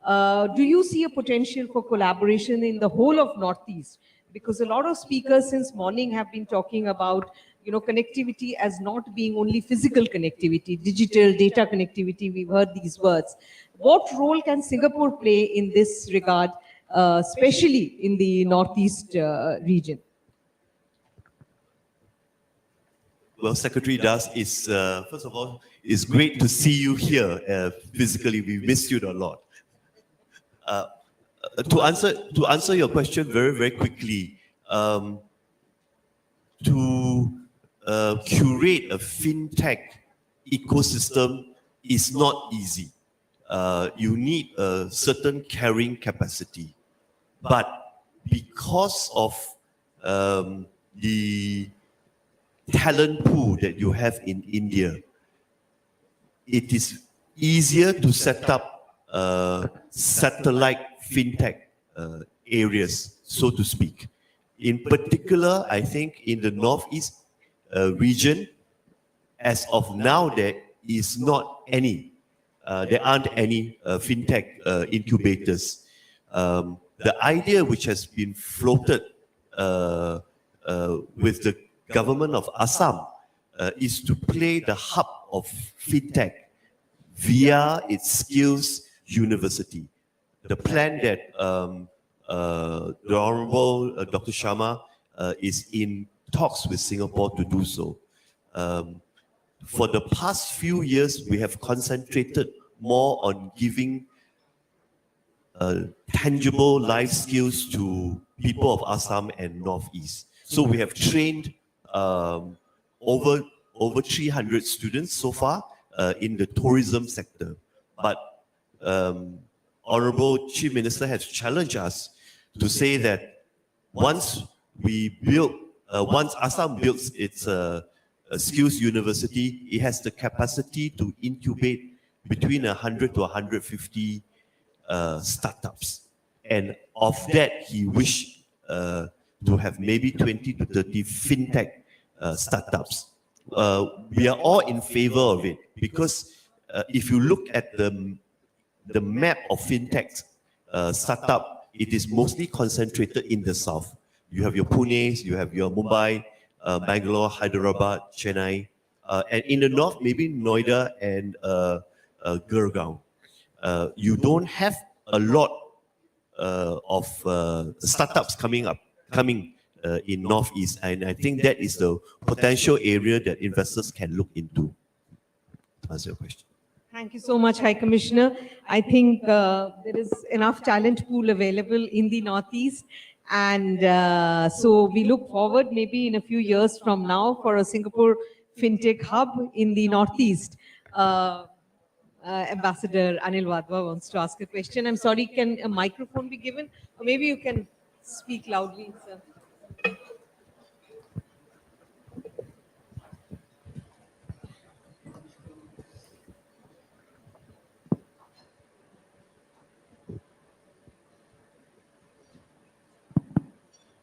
Do you see a potential for collaboration in the whole of Northeast? Because a lot of speakers since morning have been talking about, connectivity as not being only physical connectivity, digital data connectivity. We've heard these words. What role can Singapore play in this regard, especially in the Northeast region? Well, Secretary Das, is first of all, it's great to see you here physically. We missed you a lot. To answer your question very, very quickly, to curate a fintech ecosystem is not easy. You need a certain carrying capacity. But because of the talent pool that you have in India, it is easier to set up satellite fintech areas, so to speak. In particular, I think in the Northeast region, as of now, there aren't any fintech incubators. The idea which has been floated with the government of Assam is to play the hub of fintech via its skills university. The plan that the Honorable Dr. Sharma is in talks with Singapore to do so. For the past few years, we have concentrated more on giving tangible life skills to people of Assam and Northeast. So we have trained over 300 students so far in the tourism sector. But Honorable Chief Minister has challenged us to say that once Assam builds its skills university, it has the capacity to incubate between 100 to 150 startups. And of that, he wished to have maybe 20 to 30 fintech startups. We are all in favor of it because if you look at the map of fintech startup, it is mostly concentrated in the south. You have your Pune, you have your Mumbai, Bangalore, Hyderabad, Chennai, and in the north, maybe Noida and Gurgaon. You don't have a lot of startups coming in Northeast, and I think that is the potential area that investors can look into. To answer your question. Thank you so much, High Commissioner. I think there is enough talent pool available in the Northeast. And so we look forward maybe in a few years from now for a Singapore FinTech hub in the Northeast. Ambassador Anil Wadhwa wants to ask a question. I'm sorry, can a microphone be given? Or maybe you can speak loudly, sir.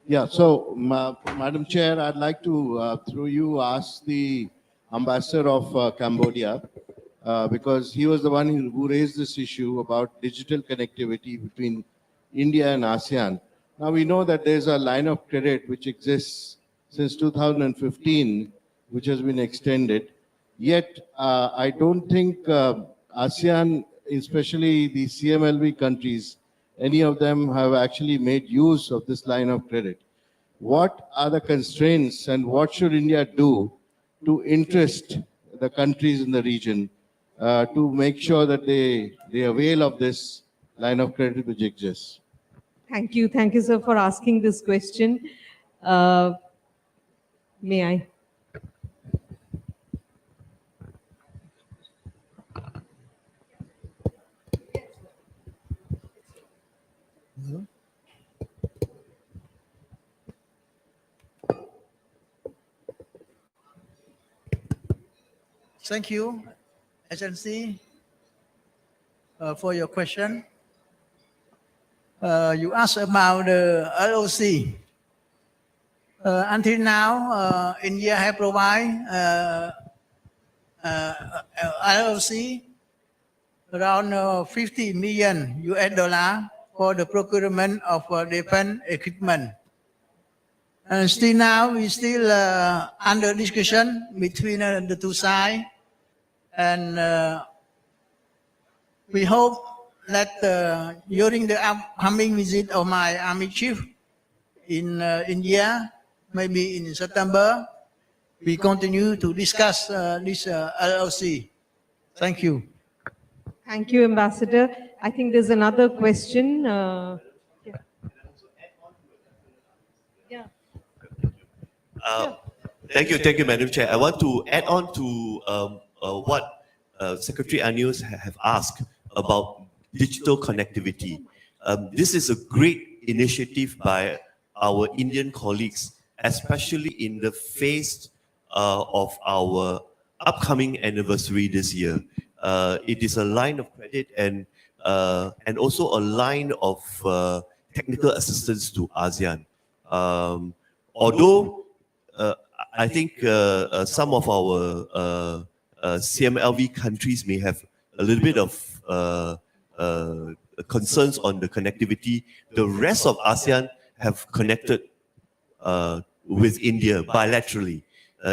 Yeah, so Madam Chair, I'd like to, through you, ask the ambassador of Cambodia, because he was the one who raised this issue about digital connectivity between India and ASEAN. Now we know that there's a line of credit which exists since 2015, which has been extended. Yet, I don't think ASEAN, especially the CMLV countries, any of them have actually made use of this line of credit. What are the constraints and what should India do to interest the countries in the region to make sure that they avail of this line of credit which exists? Thank you, sir, for asking this question. May I? Thank you, Excellency, for your question. You asked about the LOC. Until now, India has provided LOC around 50 million US$ for the procurement of defense equipment. And still now, we still under discussion between the two sides. And we hope that during the upcoming visit of my army chief in India, maybe in September, we continue to discuss this LOC. Thank you. Thank you, Ambassador. I think there's another question. Thank you, Madam Chair. I want to add on to what Secretary Anius have asked about digital connectivity. This is a great initiative by our Indian colleagues, especially in the face of our upcoming anniversary this year. It is a line of credit and also a line of technical assistance to ASEAN. Although I think some of our CMLV countries may have a little bit of concerns on the connectivity, the rest of ASEAN have connected with India bilaterally.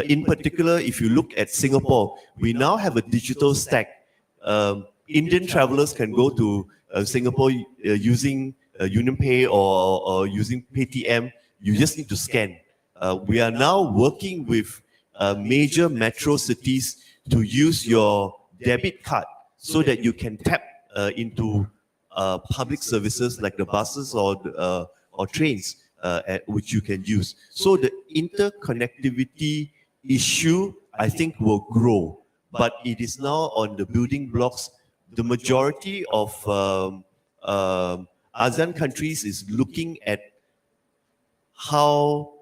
In particular, if you look at Singapore, we now have a digital stack. Indian travelers can go to Singapore using UnionPay or using Paytm. You just need to scan. We are now working with major metro cities to use your debit card so that you can tap into public services like the buses or trains which you can use. So the interconnectivity issue, I think, will grow, but it is now on the building blocks. The majority of ASEAN countries is looking at how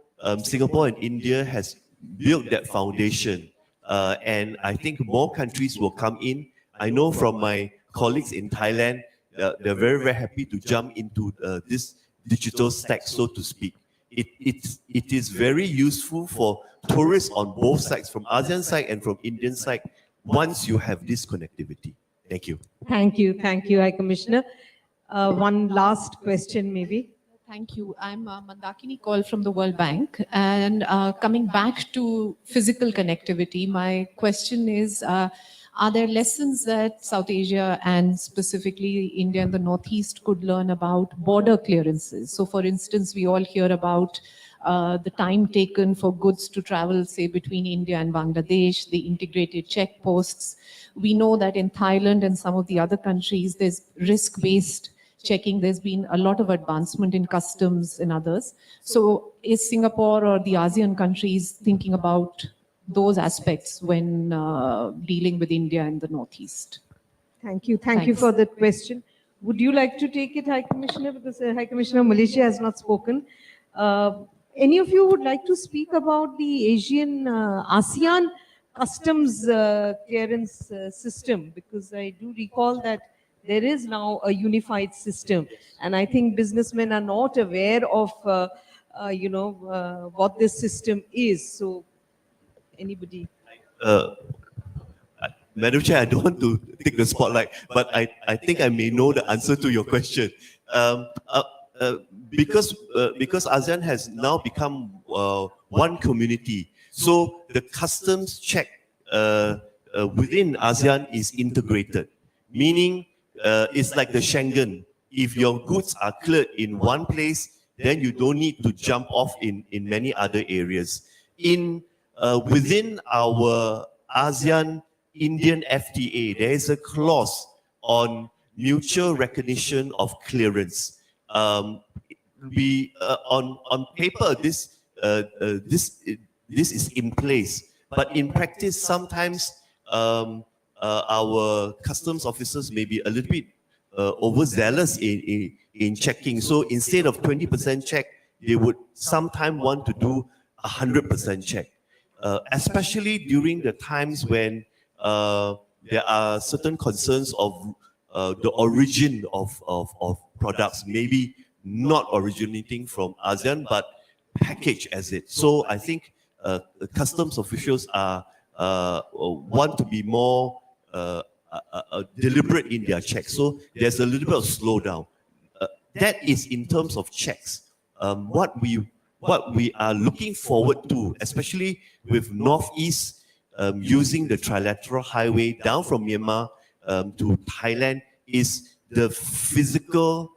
Singapore and India has built that foundation. And I think more countries will come in. I know from my colleagues in Thailand, they're very, very happy to jump into this digital stack, so to speak. It is very useful for tourists on both sides, from ASEAN side and from Indian side, once you have this connectivity. Thank you. Thank you, High Commissioner. One last question, maybe. Thank you. I'm Mandakini Kaul from the World Bank. And coming back to physical connectivity, my question is, are there lessons that South Asia and specifically India and the Northeast could learn about border clearances? So for instance, we all hear about the time taken for goods to travel, say, between India and Bangladesh, the integrated checkposts. We know that in Thailand and some of the other countries, there's risk-based checking. There's been a lot of advancement in customs and others. So is Singapore or the ASEAN countries thinking about those aspects when dealing with India and the Northeast? Thank you. Thank you for that question. Would you like to take it, High Commissioner? Because High Commissioner of Malaysia has not spoken. Any of you would like to speak about the Asian ASEAN customs clearance system? Because I do recall that there is now a unified system. And I think businessmen are not aware of what this system is. So, anybody? Madam Chair, I don't want to take the spotlight, but I think I may know the answer to your question. Because ASEAN has now become one community, so the customs check within ASEAN is integrated, meaning it's like the Schengen. If your goods are cleared in one place, then you don't need to jump off in many other areas. Within our ASEAN Indian FTA, there is a clause on mutual recognition of clearance. On paper, this is in place, but in practice, sometimes our customs officers may be a little bit overzealous in checking. So instead of 20% check, they would sometimes want to do 100% check, especially during the times when there are certain concerns of the origin of products, maybe not originating from ASEAN, but packaged as it. So I think customs officials want to be more deliberate in their checks. So there's a little bit of slowdown. That is in terms of checks. What we are looking forward to, especially with Northeast using the trilateral highway down from Myanmar to Thailand, is the physical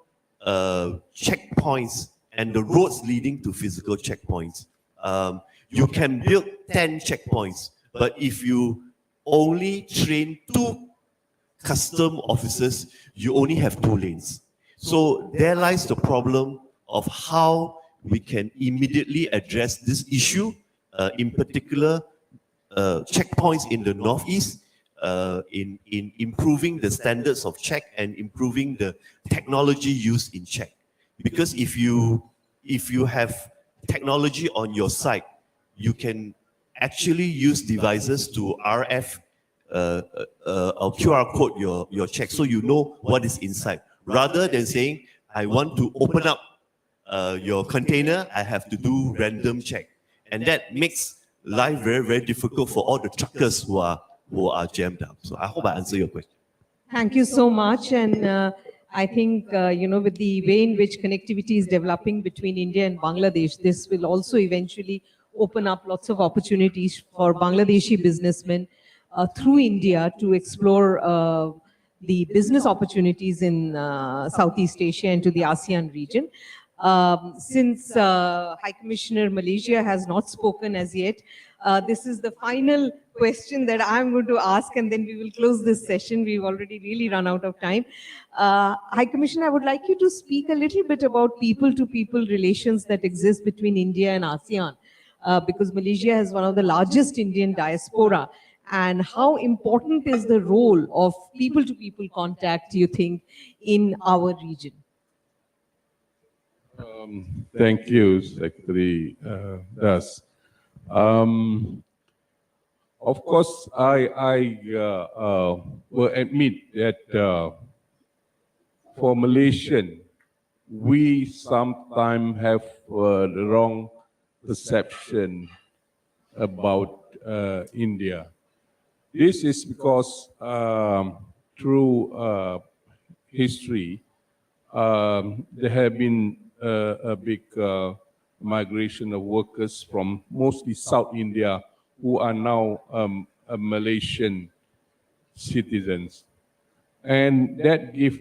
checkpoints and the roads leading to physical checkpoints. You can build 10 checkpoints, but if you only train 2 custom officers, you only have 2 lanes. So there lies the problem of how we can immediately address this issue, in particular checkpoints in the Northeast, in improving the standards of check and improving the technology used in check. Because if you have technology on your side, you can actually use devices to RF or QR code your check, so you know what is inside. Rather than saying, I want to open up your container, I have to do random check. And that makes life very, very difficult for all the truckers who are jammed up. So I hope I answer your question. Thank you so much. And I think, with the way in which connectivity is developing between India and Bangladesh, this will also eventually open up lots of opportunities for Bangladeshi businessmen through India to explore the business opportunities in Southeast Asia and to the ASEAN region. Since High Commissioner Malaysia has not spoken as yet, this is the final question that I'm going to ask, and then we will close this session. We've already really run out of time. High Commissioner, I would like you to speak a little bit about people-to-people relations that exist between India and ASEAN, because Malaysia has one of the largest Indian diaspora. And how important is the role of people-to-people contact, do you think, in our region? Thank you, Secretary Das. Of course, I will admit that for Malaysian, we sometimes have the wrong perception about India. This is because through history, there have been a big migration of workers from mostly South India who are now Malaysian citizens. And that gives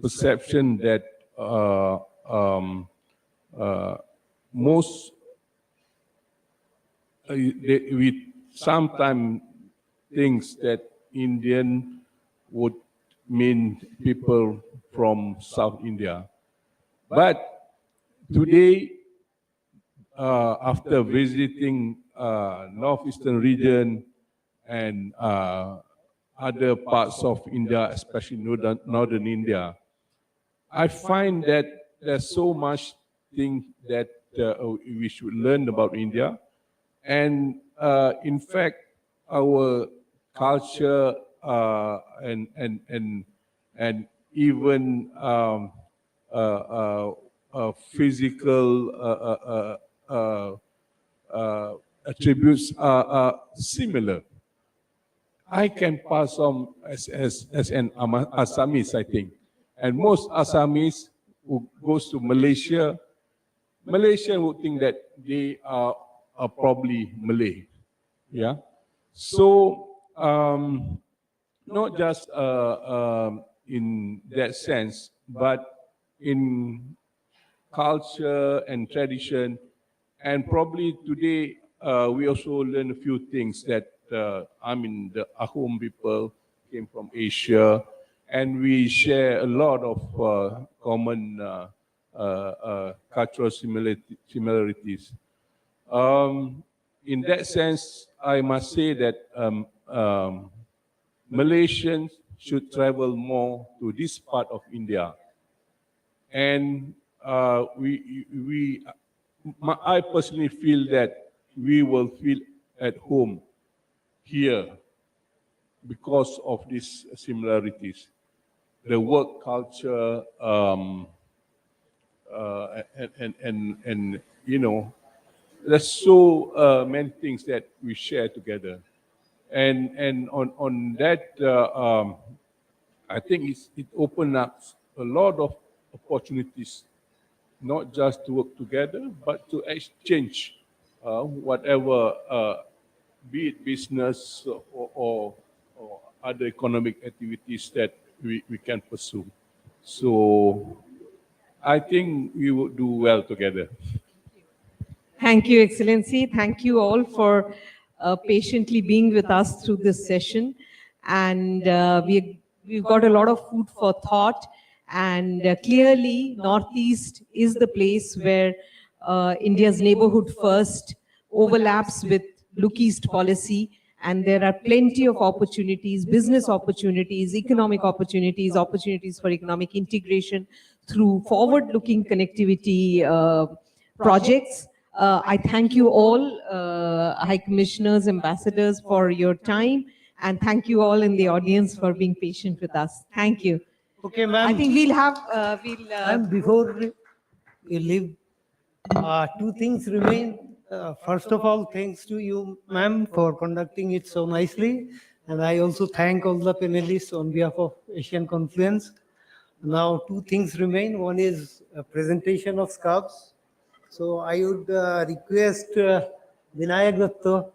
perception that we sometimes thinks that Indian would mean people from South India. But today, after visiting northeastern region and other parts of India, especially northern India, I find that there's so much thing that we should learn about India. And in fact, our culture and even physical attributes are similar. I can pass on as an Assamese, I think. And most Assamese who goes to Malaysia, Malaysian would think that they are probably Malay. Yeah. So not just in that sense, but in culture and tradition, and probably today we also learn a few things that the Ahom people came from Asia, and we share a lot of common cultural similarities. In that sense, I must say that Malaysians should travel more to this part of India. And I personally feel that we will feel at home here because of these similarities. The work culture, and there's so many things that we share together. And on that, I think it opened up a lot of opportunities, not just to work together, but to exchange whatever, be it business or other economic activities that we can pursue. So I think we would do well together. Thank you, Excellency. Thank you all for patiently being with us through this session. And we've got a lot of food for thought. And clearly, Northeast is the place where India's neighborhood first overlaps with Look East policy. And there are plenty of opportunities, business opportunities, economic opportunities, opportunities for economic integration through forward-looking connectivity projects. I thank you all, High Commissioners, Ambassadors, for your time. And thank you all in the audience for being patient with us. Thank you. Okay, ma'am. I think we'll have, Ma'am, before you leave, two things remain. First of all, thanks to you, ma'am, for conducting it so nicely. And I also thank all the panelists on behalf of Asian Confluence. Now, two things remain. One is a presentation of scarves. So I would request Vinayak Datta,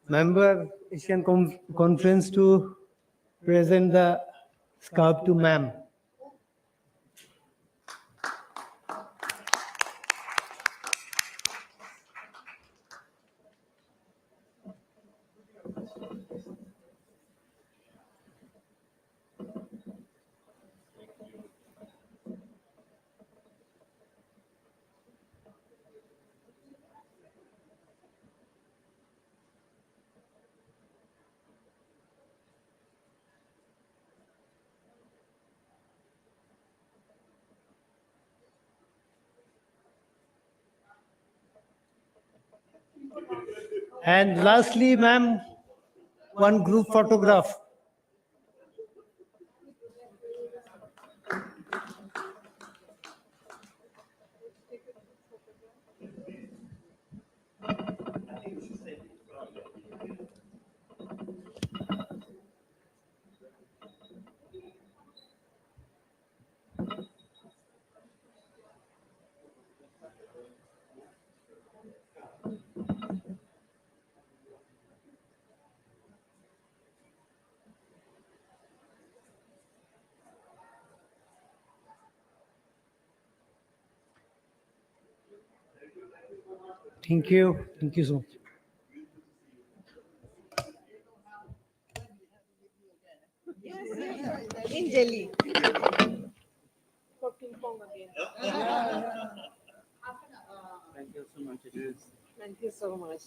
member Asian Conference, to present the scarf to ma'am. And lastly, ma'am, one group photograph. Thank you. Thank you so much. in Delhi. For ping pong again. Thank you so much. Thank you so much.